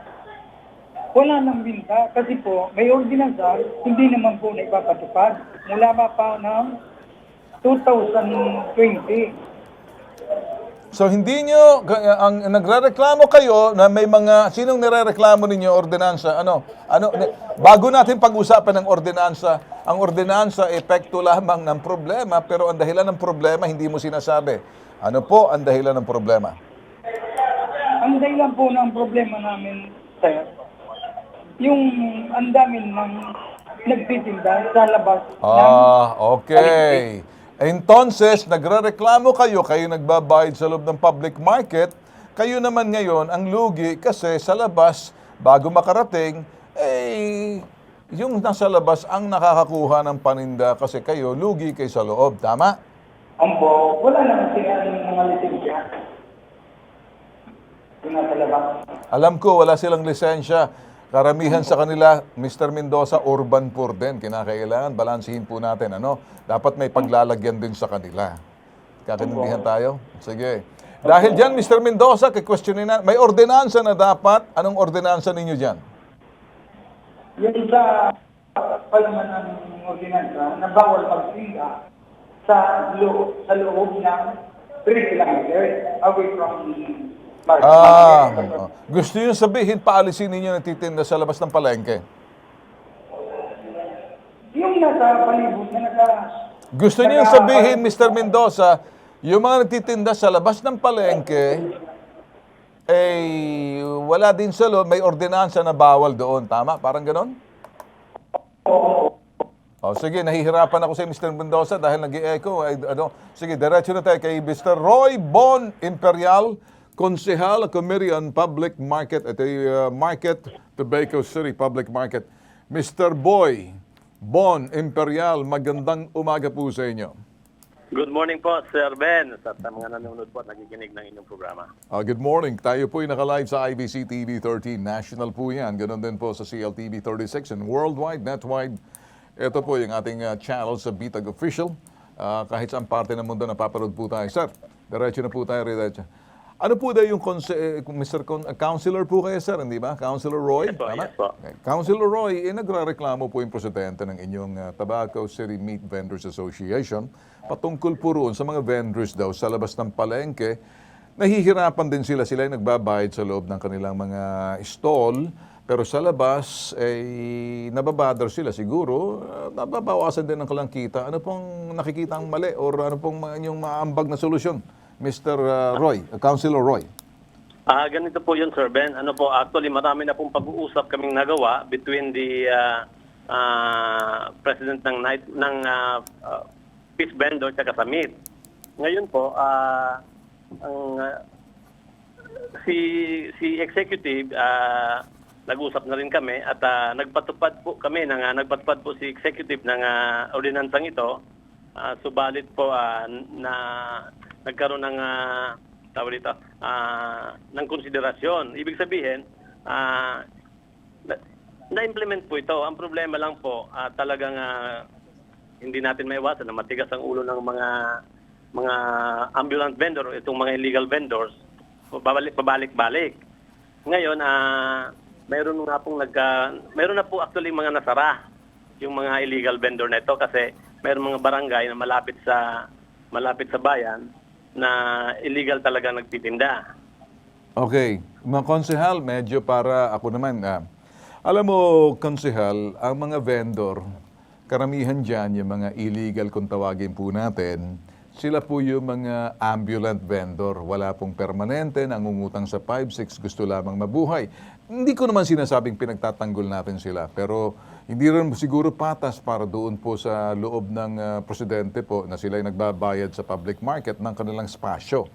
wala nang binta kasi po may ordinansa, hindi naman po naipapatupad mula pa ng 2020. So hindi nyo, ang nagrereklamo kayo na may mga, sinong nirereklamo ninyo ordinansa? Bago natin pag-usapan ng ordinansa, ang ordinansa epekto lamang ng problema, pero ang dahilan ng problema hindi mo sinasabi. Ano po ang dahilan ng problema? Ang dahilan po ng problema namin, sir, yung ang dami ng nagtitinda sa labas. Okay. Entonces, nagrereklamo kayo nagbabayad sa loob ng public market, kayo naman ngayon ang lugi kasi sa labas, bago makarating, yung nasa labas ang nakakakuha ng paninda kasi kayo, lugi kayo sa loob. Tama? Ambo, wala naman sila ng mga lisensya. Yung nasa labas. Alam ko, wala silang lisensya. Karamihan sa kanila, Mr. Mendoza, urban poor din. Kinakailangan, balansihin po natin. Dapat may paglalagyan din sa kanila. Kakaintindihan tayo? Sige. Dahil dyan, Mr. Mendoza, kikwestiyonin na, may ordinansa na dapat. Anong ordinansa ninyo dyan? Yung sa palaman ng ordinansa na bawal magtinda sa loob ng 3 kilometers away from market. Gusto nyo sabihin, paalisin ninyo nagtitinda sa labas ng palengke? Yung nasa palibot na Gusto nyo sabihin, Mr. Mendoza, yung mga nagtitinda sa labas ng palengke, wala din sa loob, may ordinansa na bawal doon. Tama? Parang ganon? Sige, nahihirapan ako sa Mr. Mendoza dahil nag-i-echo. Sige, diretso na tayo kay Mr. Roy Bon Imperial, Konsehal, Committee on Public Market at Market, Tobacco City Public Market. Mr. Boy Bon Imperial, magandang umaga po sa inyo. Good morning po, Sir Ben, sa mga nanonood po at nakikinig ng inyong programa. Good morning. Tayo po ay naka-live sa IBC TV 13. National po yan. Ganon din po sa CLTV 36 and worldwide, netwide. Ito po yung ating channel sa Bitag Official. Kahit saan parte ng mundo napaparod po tayo. Sir, diretso na po tayo. Ano po daw yung Councilor po kayo, sir, hindi ba? Councilor Roy? Yes po, Tama? yes po. Okay. Councilor Roy, nagrereklamo po yung presidente ng inyong Tobacco City Meat Vendors Association patungkol po roon sa mga vendors daw sa labas ng palengke. Nahihirapan din sila. Sila ay nagbabayad sa loob ng kanilang mga stall. Pero sa labas, nababother sila siguro. Nababawasan din ang kanilang kita. Ano pong nakikita ang mali or ano pong inyong maambag na solusyon? Mr. Roy, Councilor Roy. Ganito po yun, Sir Ben. Actually, marami na pong pag-uusap kaming nagawa between the president ng fish vendor at sa meat. Ngayon po, si executive, nag-usap na rin kami at nagpatupad po si executive ng ordinansang ito. Subalit po na nagkaroon ng ng konsiderasyon. Ibig sabihin, na-implement po ito. Ang problema lang po, talagang hindi natin maiwasan na matigas ang ulo ng mga ambulant vendor, itong mga illegal vendors, pabalik-balik. Ngayon, mayroon na po actually mga nasara yung mga illegal vendor na ito kasi mayroon mga barangay na malapit sa bayan na illegal talaga nagtitinda. Okay. Mga konsehal, medyo para ako naman. Alam mo, konsehal, ang mga vendor, karamihan dyan, yung mga illegal kung tawagin po natin, sila po yung mga ambulant vendor. Wala pong permanente, nangungutang sa 5-6, gusto lamang mabuhay. Hindi ko naman sinasabing pinagtatanggol natin sila, pero hindi rin siguro patas para doon po sa loob ng presidente po na sila ay nagbabayad sa public market ng kanilang spasyo.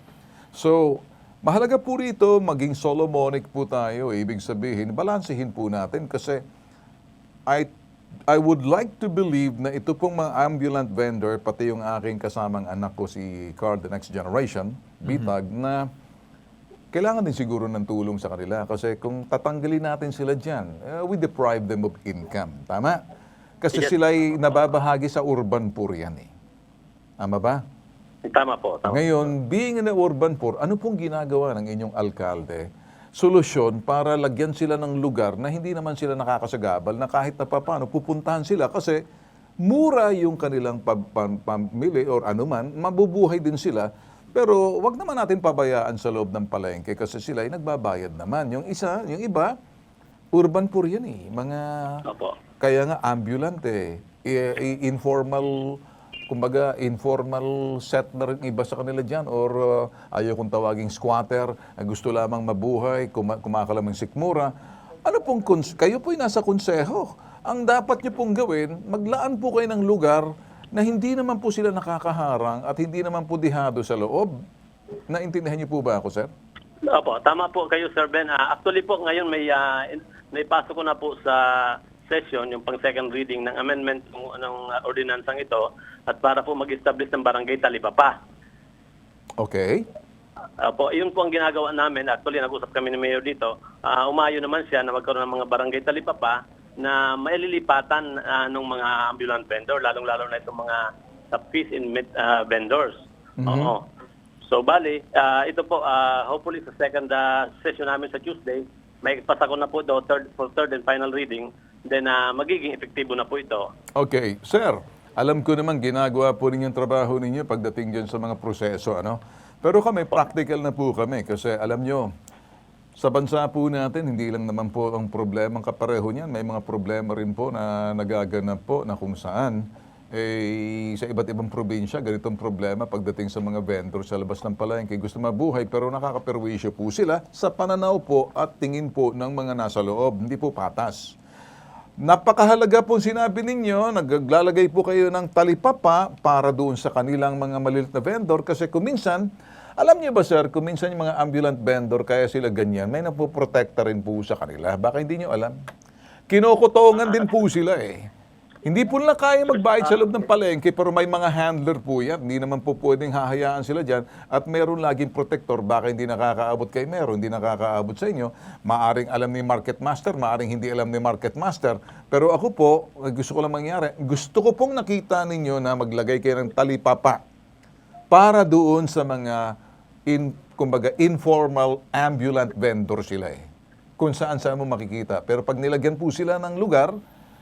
So, mahalaga po rito, maging Solomonic po tayo. Ibig sabihin, balansehin po natin kasi I would like to believe na ito pong mga ambulant vendor, pati yung aking kasamang anak ko si Carl, the next generation, Bitag, na kailangan din siguro ng tulong sa kanila. Kasi kung tatanggalin natin sila dyan, we deprive them of income. Tama? Kasi sila'y nababahagi sa urban poor yan eh. Tama ba? Tama po. Ngayon, being in the urban poor, ano pong ginagawa ng inyong alkalde? Solusyon para lagyan sila ng lugar na hindi naman sila nakakasagabal na kahit na paano pupuntahan sila kasi mura yung kanilang pamili or anuman, mabubuhay din sila Pero wag naman natin pabayaan sa loob ng palengke kasi sila ay nagbabayad naman. Yung iba, urban poor yan eh. Mga, Opo. kaya nga ambulant eh. Informal, kumbaga informal set na rin iba sa kanila dyan or ayaw kong tawaging squatter, gusto lamang mabuhay, kumakalamang sikmura. Ano pong, kayo po'y nasa konseho. Ang dapat nyo pong gawin, maglaan po kayo ng lugar na hindi naman po sila nakakaharang at hindi naman po dihado sa loob. Naintindihan niyo po ba ako, sir? Opo, tama po kayo, Sir Ben. Actually po, ngayon may naipasok ko na po sa session yung pang second reading ng amendment ng ordinansang ito at para po mag-establish ng barangay talipapa. Okay. Opo, yun po ang ginagawa namin. Actually, nag-usap kami ni Mayor dito. Umayo naman siya na magkaroon ng mga barangay talipapa na maililipatan ng mga ambulant vendor, lalong-lalo na itong mga fish and meat vendors. Oo. So, bali, ito po, hopefully sa second session namin sa Tuesday, may pasako na po ito for third and final reading, then magiging epektibo na po ito. Okay. Sir, alam ko naman ginagawa po rin yung trabaho ninyo pagdating dyan sa mga proseso, ano? Pero kami, practical na po kami kasi alam nyo, sa bansa po natin, hindi lang naman po ang problema ang kapareho niyan. May mga problema rin po na nagaganap po na kung saan sa iba't ibang probinsya, ganitong problema pagdating sa mga vendor sa labas ng palengke. Gusto mabuhay pero nakakaperwisyo po sila sa pananaw po at tingin po ng mga nasa loob. Hindi po patas. Napakahalaga po sinabi ninyo, naglalagay po kayo ng talipapa para doon sa kanilang mga maliit na vendor kasi kuminsan, alam niyo ba sir, kuminsan yung mga ambulant vendor kaya sila ganyan, may napoprotekta rin po sa kanila. Baka hindi niyo alam. Kinukutongan din po sila eh. Hindi po nila kaya magbayad sa loob ng palengke pero may mga handler po yan. Hindi naman po pwedeng hahayaan sila dyan at meron laging protector. Baka hindi nakakaabot kay meron, hindi nakakaabot sa inyo. Maaring alam ni market master, maaring hindi alam ni market master. Pero ako po, gusto ko lang mangyari, gusto ko pong nakita ninyo na maglagay kayo ng talipapa para doon sa mga kumbaga informal ambulant vendor sila eh. Kung saan mo makikita. Pero pag nilagyan po sila ng lugar,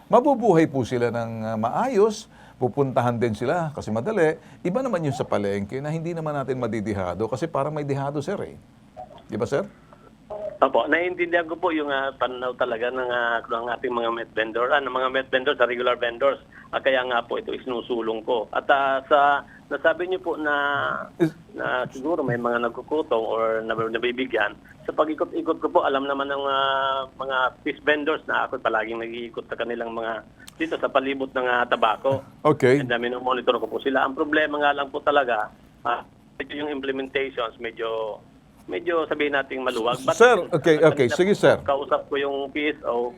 mabubuhay po sila ng maayos, pupuntahan din sila kasi madali. Iba naman yung sa palengke na hindi naman natin madidihado kasi parang may dihado sir eh. Di ba sir? Opo, naiintindihan ko po yung pananaw talaga ng ating mga meat vendor, ng mga meat vendors sa regular vendors. Kaya nga po ito isinusulong ko. At sa nasabi niyo po na siguro may mga nagkukutong or nabibigyan, sa pag-ikot-ikot ko po, alam naman ng mga fish vendors na ako palaging nag-iikot sa kanilang mga dito sa palibot ng tabako. Okay. And monitor ko po sila. Ang problema nga lang po talaga, yung implementations medyo sabihin nating maluwag. But, sir, okay. Sige, sir. Kausap ko yung PSO.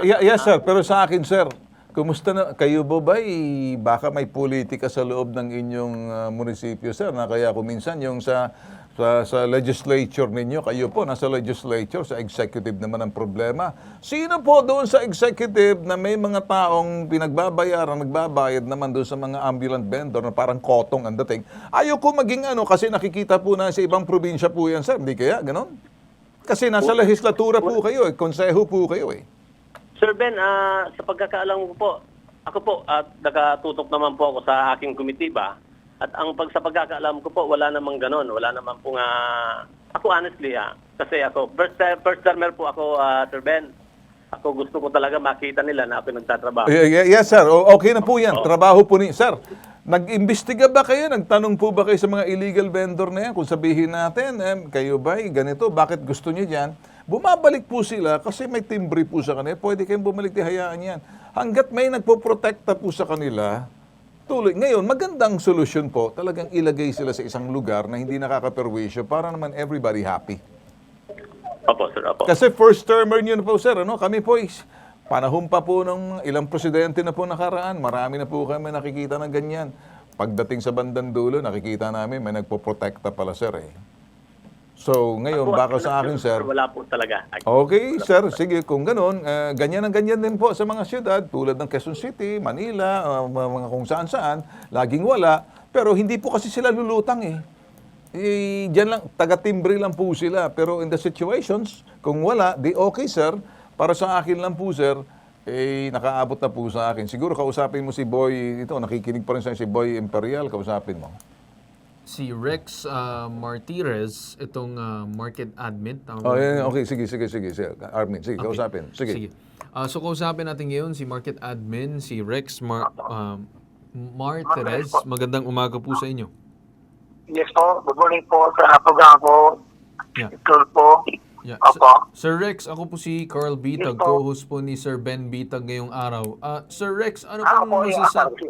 Yes, sir. Pero sa akin, sir, kumusta na? Kayo ba baka may politika sa loob ng inyong munisipyo, sir, na kaya kuminsan yung sa legislature ninyo, kayo po nasa legislature, sa executive naman ang problema. Sino po doon sa executive na may mga taong nagbabayad naman doon sa mga ambulant vendor na parang kotong ang dating? Ayaw ko maging kasi nakikita po na sa ibang probinsya po yan, sir. Hindi kaya, ganon? Kasi nasa legislatura po kayo, konseho po kayo eh. Sir Ben, sa pagkakaalam ko po, ako po, at nakatutok naman po ako sa aking komitiba. At sa pagkakaalam ko po, wala namang ganon. Wala naman po ako honestly kasi ako, first termer po ako, Sir Ben. Ako gusto ko talaga makita nila na ako nagtatrabaho. Yes, sir. Okay na po yan. Trabaho po ni sir. Nag-imbestiga ba kayo? Nagtanong po ba kayo sa mga illegal vendor na yan? Kung sabihin natin, kayo ba ganito? Bakit gusto niyo dyan? Bumabalik po sila kasi may timbre po sa kanila. Pwede kayong bumalik, hayaan yan. Hanggat may nagpoprotekta po sa kanila, tuloy. Ngayon, magandang solusyon po, talagang ilagay sila sa isang lugar na hindi nakakaperwisyo para naman everybody happy. Opo, sir. Opo. Kasi first termer nyo na po, sir. Kami po, panahon pa po ng ilang presidente na po nakaraan. Marami na po kami nakikita ng ganyan. Pagdating sa bandang dulo, nakikita namin may nagpoprotekta pala, sir eh. So, ngayon, baka sa akin, sir. Wala po talaga. Okay, sir. Sige, kung gano'n, ganyan din po sa mga siyudad, tulad ng Quezon City, Manila, mga kung saan-saan, laging wala. Pero hindi po kasi sila lulutang eh. Diyan lang, taga-timbre lang po sila. Pero in the situations, kung wala, di okay, sir. Para sa akin lang po, sir, nakaabot na po sa akin. Siguro kausapin mo si Boy, nakikinig pa rin sa si Boy Imperial, kausapin mo. si Rex Martirez, itong market admin. Tama Oh, ba? yeah, okay, sige. Armin, sige, kausapin. Sige. So kausapin natin ngayon si market admin, si Rex Martirez. Magandang umaga po sa inyo. Yes po, good morning po sa program po. Yeah. Ito po. Yeah. Opo. Sir Rex, ako po si Carl Bitag, co-host po ni Sir Ben Bitag ngayong araw. Sir Rex, ano pong masasabi?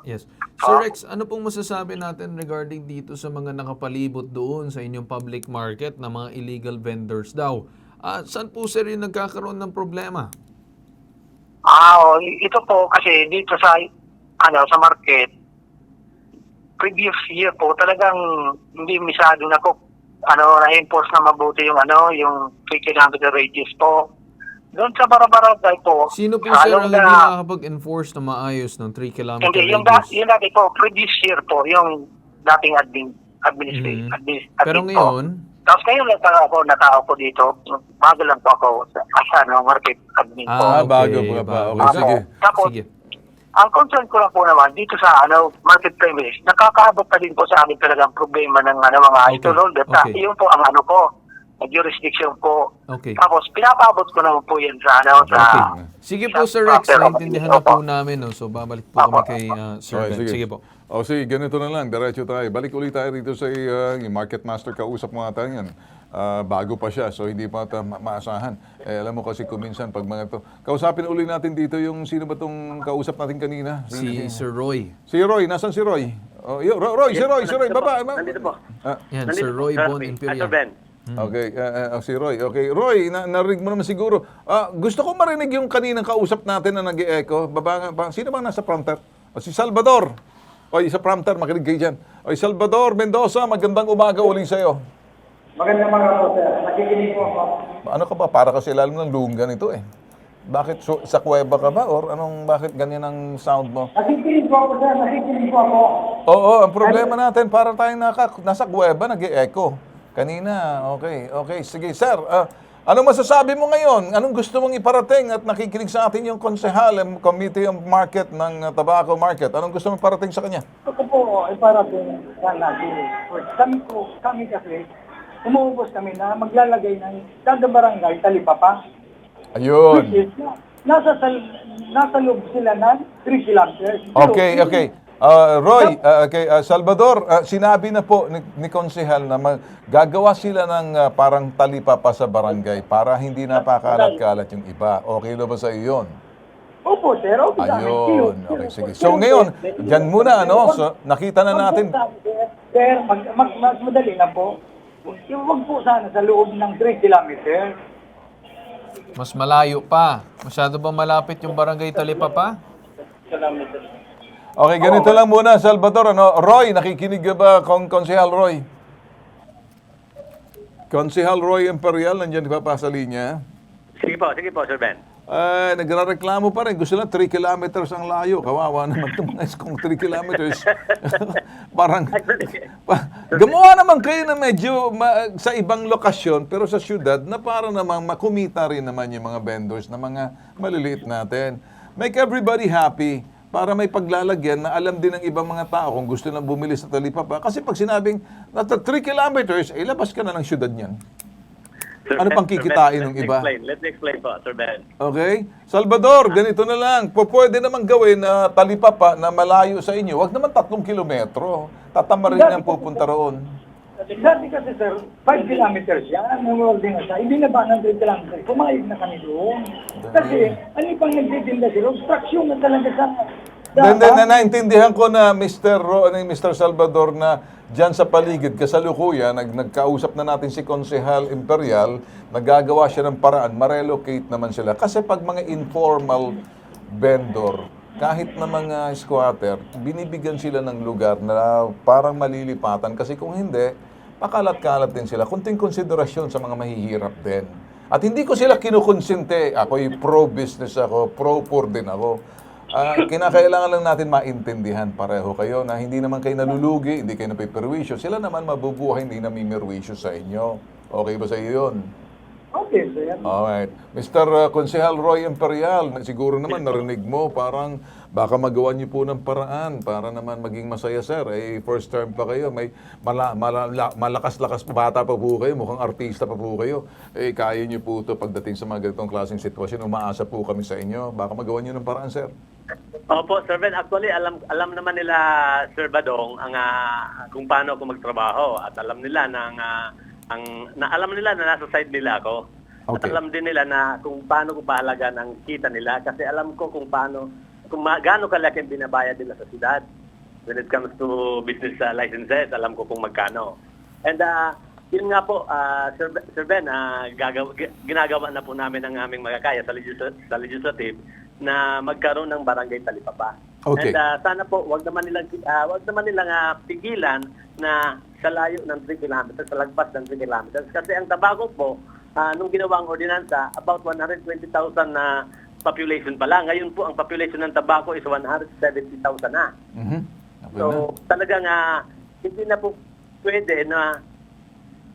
Yes. Sir Rex, ano pong masasabi natin regarding dito sa mga nakapalibot doon sa inyong public market na mga illegal vendors daw? Saan po sir yung nagkakaroon ng problema? Ito po kasi dito sa sa market previous year po talagang hindi masyado na-enforce na mabuti yung yung 3 kilometer radius po. Doon sa Barabarangay po. Sino po sir ang hindi nakakapag-enforce na maayos ng 3 kilometer Hindi, radius? yung dati po, previous year po, yung dating administration. Pero ngayon, Tapos ngayon natao po dito. Bago lang po ako sa market admin po. Bago pa. Okay, sige. Tapos, Sige. ang concern ko lang po naman dito sa market premise, nakakaabot pa din po sa amin talagang problema ng mga stallholder. Okay. Yun po ang jurisdiction po. Okay. Tapos pinapabot ko naman po yan sa Okay. Sige po Sir Rex, naintindihan na po namin. No? So babalik po kami kay Sir Ben. Sige po. Sige, ganito na lang. Diretso tayo. Balik ulit tayo rito sa yung market master. Kausap mo ata yan. Bago pa siya, so hindi pa maasahan. Alam mo kasi kuminsan pag mga to. Kausapin uli natin dito yung sino ba itong kausap natin kanina? Si Sir Roy. Si Roy. Nasaan si Roy? Roy, si Roy. Baba. Nandito po. Yan, Sir Roy Bon Imperial. Sir Ben. Okay, si Roy. Okay, Roy, narinig mo naman siguro. Gusto ko marinig yung kaninang kausap natin na nag-e-echo. Sino bang nasa prompter? Si Salvador. Sa prompter, makinig kayo dyan. Salvador Mendoza, magandang umaga uling sa'yo. Magandang umaga po, sir. Nakikinig po ako. Ano ka ba? Para kasi lalim ng lunggan ito eh. Bakit sa kuweba ka ba? Or bakit ganyan ang sound mo? Nakikinig po ako, sir. Nakikinig po ako. Oo, ang problema natin, para tayong nasa kuweba, nag-e-echo. Kanina, okay. Sige, sir, anong masasabi mo ngayon? Anong gusto mong iparating at nakikinig sa atin yung konsehal, Committee of Market ng Tobacco Market? Anong gusto mong iparating sa kanya? Ito po, iparating sa natin. Kami kasi, umuubos kami na maglalagay ng kada barangay talipapa. Ayun. Which is, nasa loob sila ng 3 kilometers. Okay. Roy, Salvador, sinabi na po ni Konsehal na gagawa sila ng parang talipapa sa barangay para hindi napakalat-kalat yung iba. Okay na ba sa iyo yun? Opo, sir. Okay, ayun. Okay, sige. So ngayon, dyan muna, so, nakita na natin. Sir, mas madali na po. Huwag po sana sa loob ng 3 kilometers. Mas malayo pa. Masyado ba malapit yung barangay Talipapa? Okay, ganito lang muna, Salvador. Roy, nakikinig ka ba, Konsehal Roy? Konsehal Roy Imperial, nandiyan pa sa linya. Sige po, Sir Ben. Nagrareklamo pa rin. Gusto lang 3 kilometers ang layo. Kawawa naman ito mga kung 3 kilometers. Parang, gumawa naman kayo na medyo sa ibang lokasyon, pero sa syudad, na para namang makumita rin naman yung mga vendors na mga maliliit natin. Make everybody happy para may paglalagyan na alam din ng ibang mga tao kung gusto na bumili sa talipapa. Kasi pag sinabing, 3 kilometers, labas ka na ng syudad niyan. Sir Ano Ben, pang kikitain ng iba? Let me explain po, Sir Ben. Okay? Salvador, ganito na lang. Pwede naman gawin na talipapa na malayo sa inyo. Huwag naman 3 kilometro. Tatama rin ang pupunta roon. Dati kasi, sir, 5 kilometers yan. Nangwag din siya. Hindi na ba ng 3 kilometers? Pumayag na kami doon. Kasi, ano pang nagtitinda sila? Obstruction na talaga sa... Naintindihan ko na Mr. Salvador na dyan sa paligid, kasalukuyan, nagkausap na natin si Konsehal Imperial, nagagawa siya ng paraan, ma-relocate naman sila. Kasi pag mga informal vendor, kahit na mga squatter, binibigyan sila ng lugar na parang malilipatan. Kasi kung hindi, pakalat-kalat din sila. Kunting konsiderasyon sa mga mahihirap din. At hindi ko sila kinukonsente. Ako'y pro-business ako, pro-poor din ako. Kinakailangan lang natin maintindihan pareho kayo na hindi naman kayo nalulugi, hindi kayo napiperwisyo. Sila naman mabubuhay, hindi namimirwisyo sa inyo. Okay ba sa iyo yun? Okay Yes, sir. Alright. Mr. Konsehal Roy Imperial, siguro naman narinig mo, parang baka magawa niyo po ng paraan para naman maging masaya, sir. First term pa kayo, may malakas-lakas bata pa po kayo, mukhang artista pa po kayo. Kaya niyo po ito pagdating sa mga ganitong klaseng sitwasyon. Umaasa po kami sa inyo. Baka magawa niyo ng paraan, sir. Opo, Sir Ben. Actually, alam naman nila, Sir Badong, kung paano ako magtrabaho. At alam nila alam nila na nasa side nila ako. Okay. At alam din nila na kung paano ko pahalagan ang kita nila. Kasi alam ko kung gaano kalaki ang binabayad nila sa siyudad. When it comes to business licenses, alam ko kung magkano. And yun nga po, Sir Ben, ginagawa na po namin ang aming magkakaya sa legislative na magkaroon ng barangay talipapa. Okay. And sana po wag naman nilang pigilan na sa layo ng 3 kilometers, sa lagpas ng 3 kilometers. Kasi ang Tabaco po, nung ginawa ang ordinansa, about 120,000 na population pala. Ngayon po, ang population ng Tabaco is 170,000 na. Mm-hmm. Okay, So, talagang hindi na po pwede na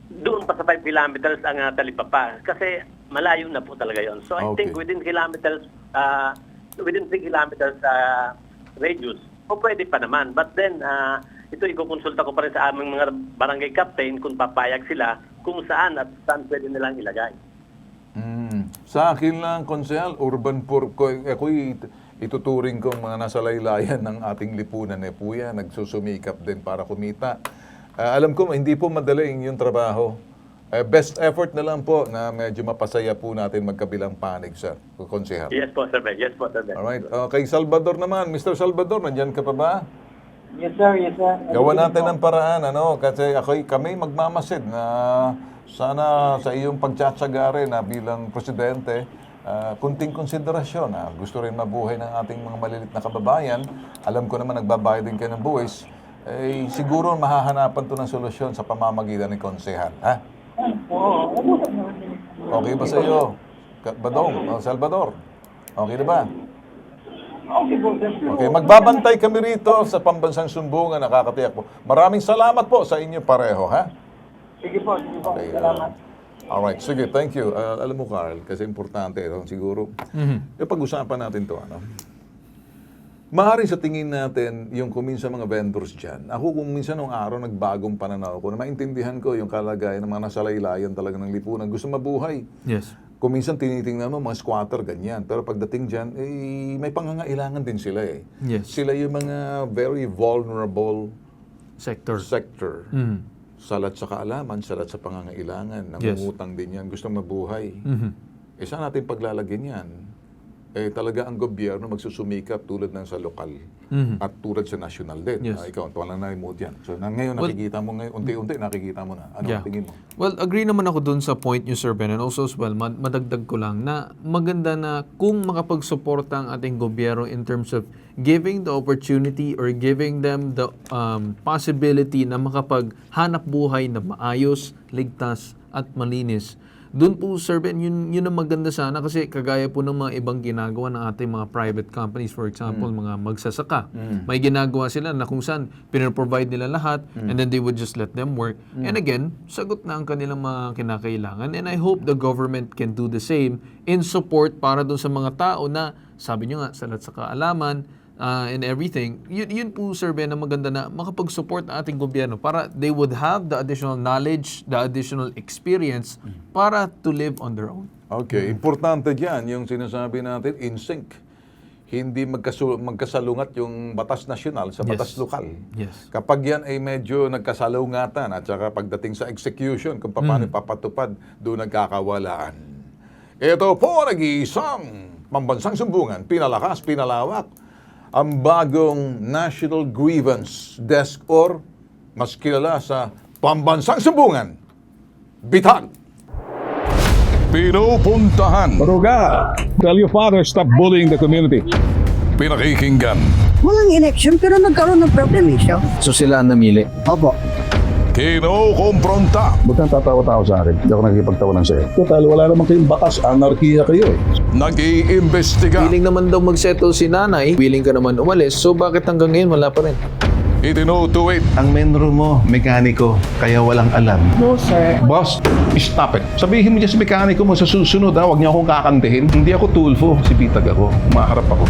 doon pa sa 5 kilometers ang talipapa. Kasi malayo na po talaga yon. So, I think within 3 kilometers radius, pwede pa naman. But then, ito ikukonsulta ko pa rin sa aming mga barangay captain kung papayag sila kung saan at saan pwede nilang ilagay. Sa akin lang, Konsehal, urban poor, ako'y ituturing kong mga nasa laylayan ng ating lipunan po yan, nagsusumikap din para kumita. Alam ko, hindi po madaling yung trabaho. Best effort na lang po na medyo mapasaya po natin magkabilang panig, sir, Konsehal. Yes po, Sir Ben. Yes po, Sir Ben. Alright. Kay Salvador naman. Mr. Salvador, nandyan ka pa ba? Yes, sir. Yes, sir. Gawa natin ng paraan, kasi kami magmamasid na sana sa iyong pagtsatsaga rin bilang presidente, kunting konsiderasyon. Gusto rin mabuhay ng ating mga malilit na kababayan. Alam ko naman nagbabayad din kayo ng buwis. Siguro mahahanapan to ng solusyon sa pamamagitan ni Konsehal. Okay ba sa iyo, Badong, Salvador? Okay na ba? Okay, magbabantay kami rito sa Pambansang Sumbungan, nakakatiyak po. Maraming salamat po sa inyo pareho, ha? Sige po. Okay, Salamat. alright, sige, thank you. Alam mo, Carl, kasi importante ito, siguro. Yung pag-usapan natin to, maaari sa tingin natin, yung kuminsan mga vendors dyan, ako kung minsan nung araw nagbagong pananaw ko, na maintindihan ko yung kalagayan ng mga nasa laylayan talaga ng lipunan, gusto mabuhay. Yes. Kung minsan tinitingnan mo, mga squatter, ganyan. Pero pagdating dyan, may pangangailangan din sila Yes. Sila yung mga very vulnerable Sector. Salat sa kaalaman, salat sa pangangailangan. Nangungutang din yan, gustong mabuhay. Saan natin paglalagyan yan? Talaga ang gobyerno magsusumikap tulad ng sa lokal at tulad sa national din. Yes. Ikaw, walang na-remote yan. So ngayon, nakikita mo ngayon, unti-unti nakikita mo na. Ano ang tingin mo? Well, agree naman ako dun sa point niyo, Sir Ben, and also as well, madagdag ko lang na maganda na kung makapagsuporta ang ating gobyerno in terms of giving the opportunity or giving them the possibility na makapaghanap buhay na maayos, ligtas, at malinis. Doon po, Sir Ben, yun ang maganda sana kasi kagaya po ng mga ibang ginagawa ng ating mga private companies, for example, mga magsasaka. May ginagawa sila na kung saan pinaprovide nila lahat and then they would just let them work. And again, sagot na ang kanilang mga kinakailangan. And I hope the government can do the same in support para doon sa mga tao na, sabi nyo nga, salat sa kaalaman, and everything, yun po, Sir Ben, na maganda na makapag-support ang ating gobyerno para they would have the additional knowledge, the additional experience para to live on their own. Okay, importante dyan yung sinasabi natin, in sync. Hindi magkasalungat yung batas nasyonal sa batas lokal. Yes. Kapag yan ay medyo nagkasalungatan at saka pagdating sa execution, kung paano papatupad, doon nagkakawalaan. Ito po, nag-iisang Pambansang Sumbungan, pinalakas, pinalawak, ang bagong National Grievance Desk or mas kilala sa Pambansang Sumbungan, Bitag. Pinupuntahan. Maruga, tell your father stop bullying the community. Pinakikinggan. Walang election pero nagkaroon ng problem siya. So sila ang namili? Opo. Kinukumpronta. Ba't kang tatawa-tawa sa akin? Hindi ako nakikipagtawanan sa'yo. Total, wala naman kayong bakas. Anarkiya kayo Nag-iimbestiga. Willing naman daw mag-settle si nanay, willing ka naman umalis, so bakit hanggang ngayon wala pa rin? Itinu-tweet. Ang menro mo, mekaniko, kaya walang alam. No, sir. Boss, stop it. Sabihin mo dyan sa mekaniko mo sa susunod, ha? Huwag niyo akong kakantihin. Hindi ako Tulfo, si Bitag ako. Umaharap ako.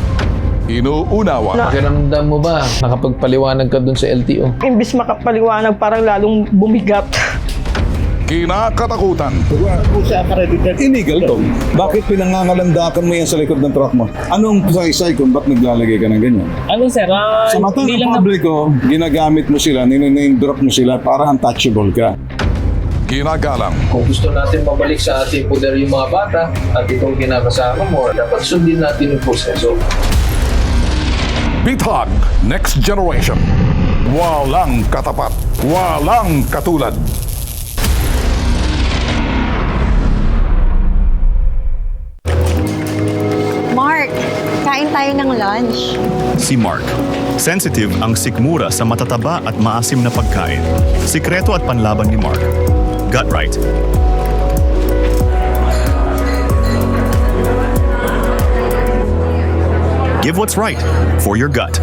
Inuunawa. Pakiramdam mo ba nakapagpaliwanag ka dun sa LTO? Imbis makapaliwanag, parang lalong bumigat. Kinakatakutan. Illegal to. Bakit pinangangalandakan mo yan sa likod ng truck mo? Anong saysay kung ba't naglalagay ka ng ganyan? Ano, sir? Sa mata ng publiko, ginagamit mo sila, niname drop mo sila para untouchable ka. Ginagalang. Kung gusto natin mabalik sa ating poder yung mga bata at itong kinakasama mo, dapat sundin natin yung proseso. Bitag Next Generation. Walang katapat. Walang katulad. Mark, kain tayo ng lunch. Si Mark. Sensitive ang sikmura sa matataba at maasim na pagkain. Sikreto at panlaban ni Mark. Gut Right. Give what's right for your gut.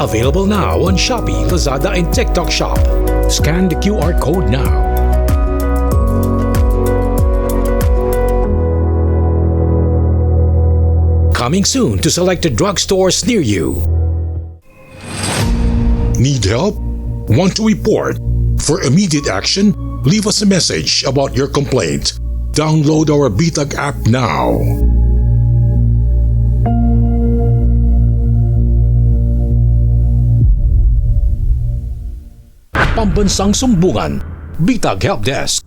Available now on Shopee, Lazada, and TikTok Shop. Scan the QR code now. Coming soon to selected drugstores near you. Need help? Want to report? For immediate action, leave us a message about your complaint. Download our Bitag app now. Pambansang Sumbungan, Bitag Help Desk.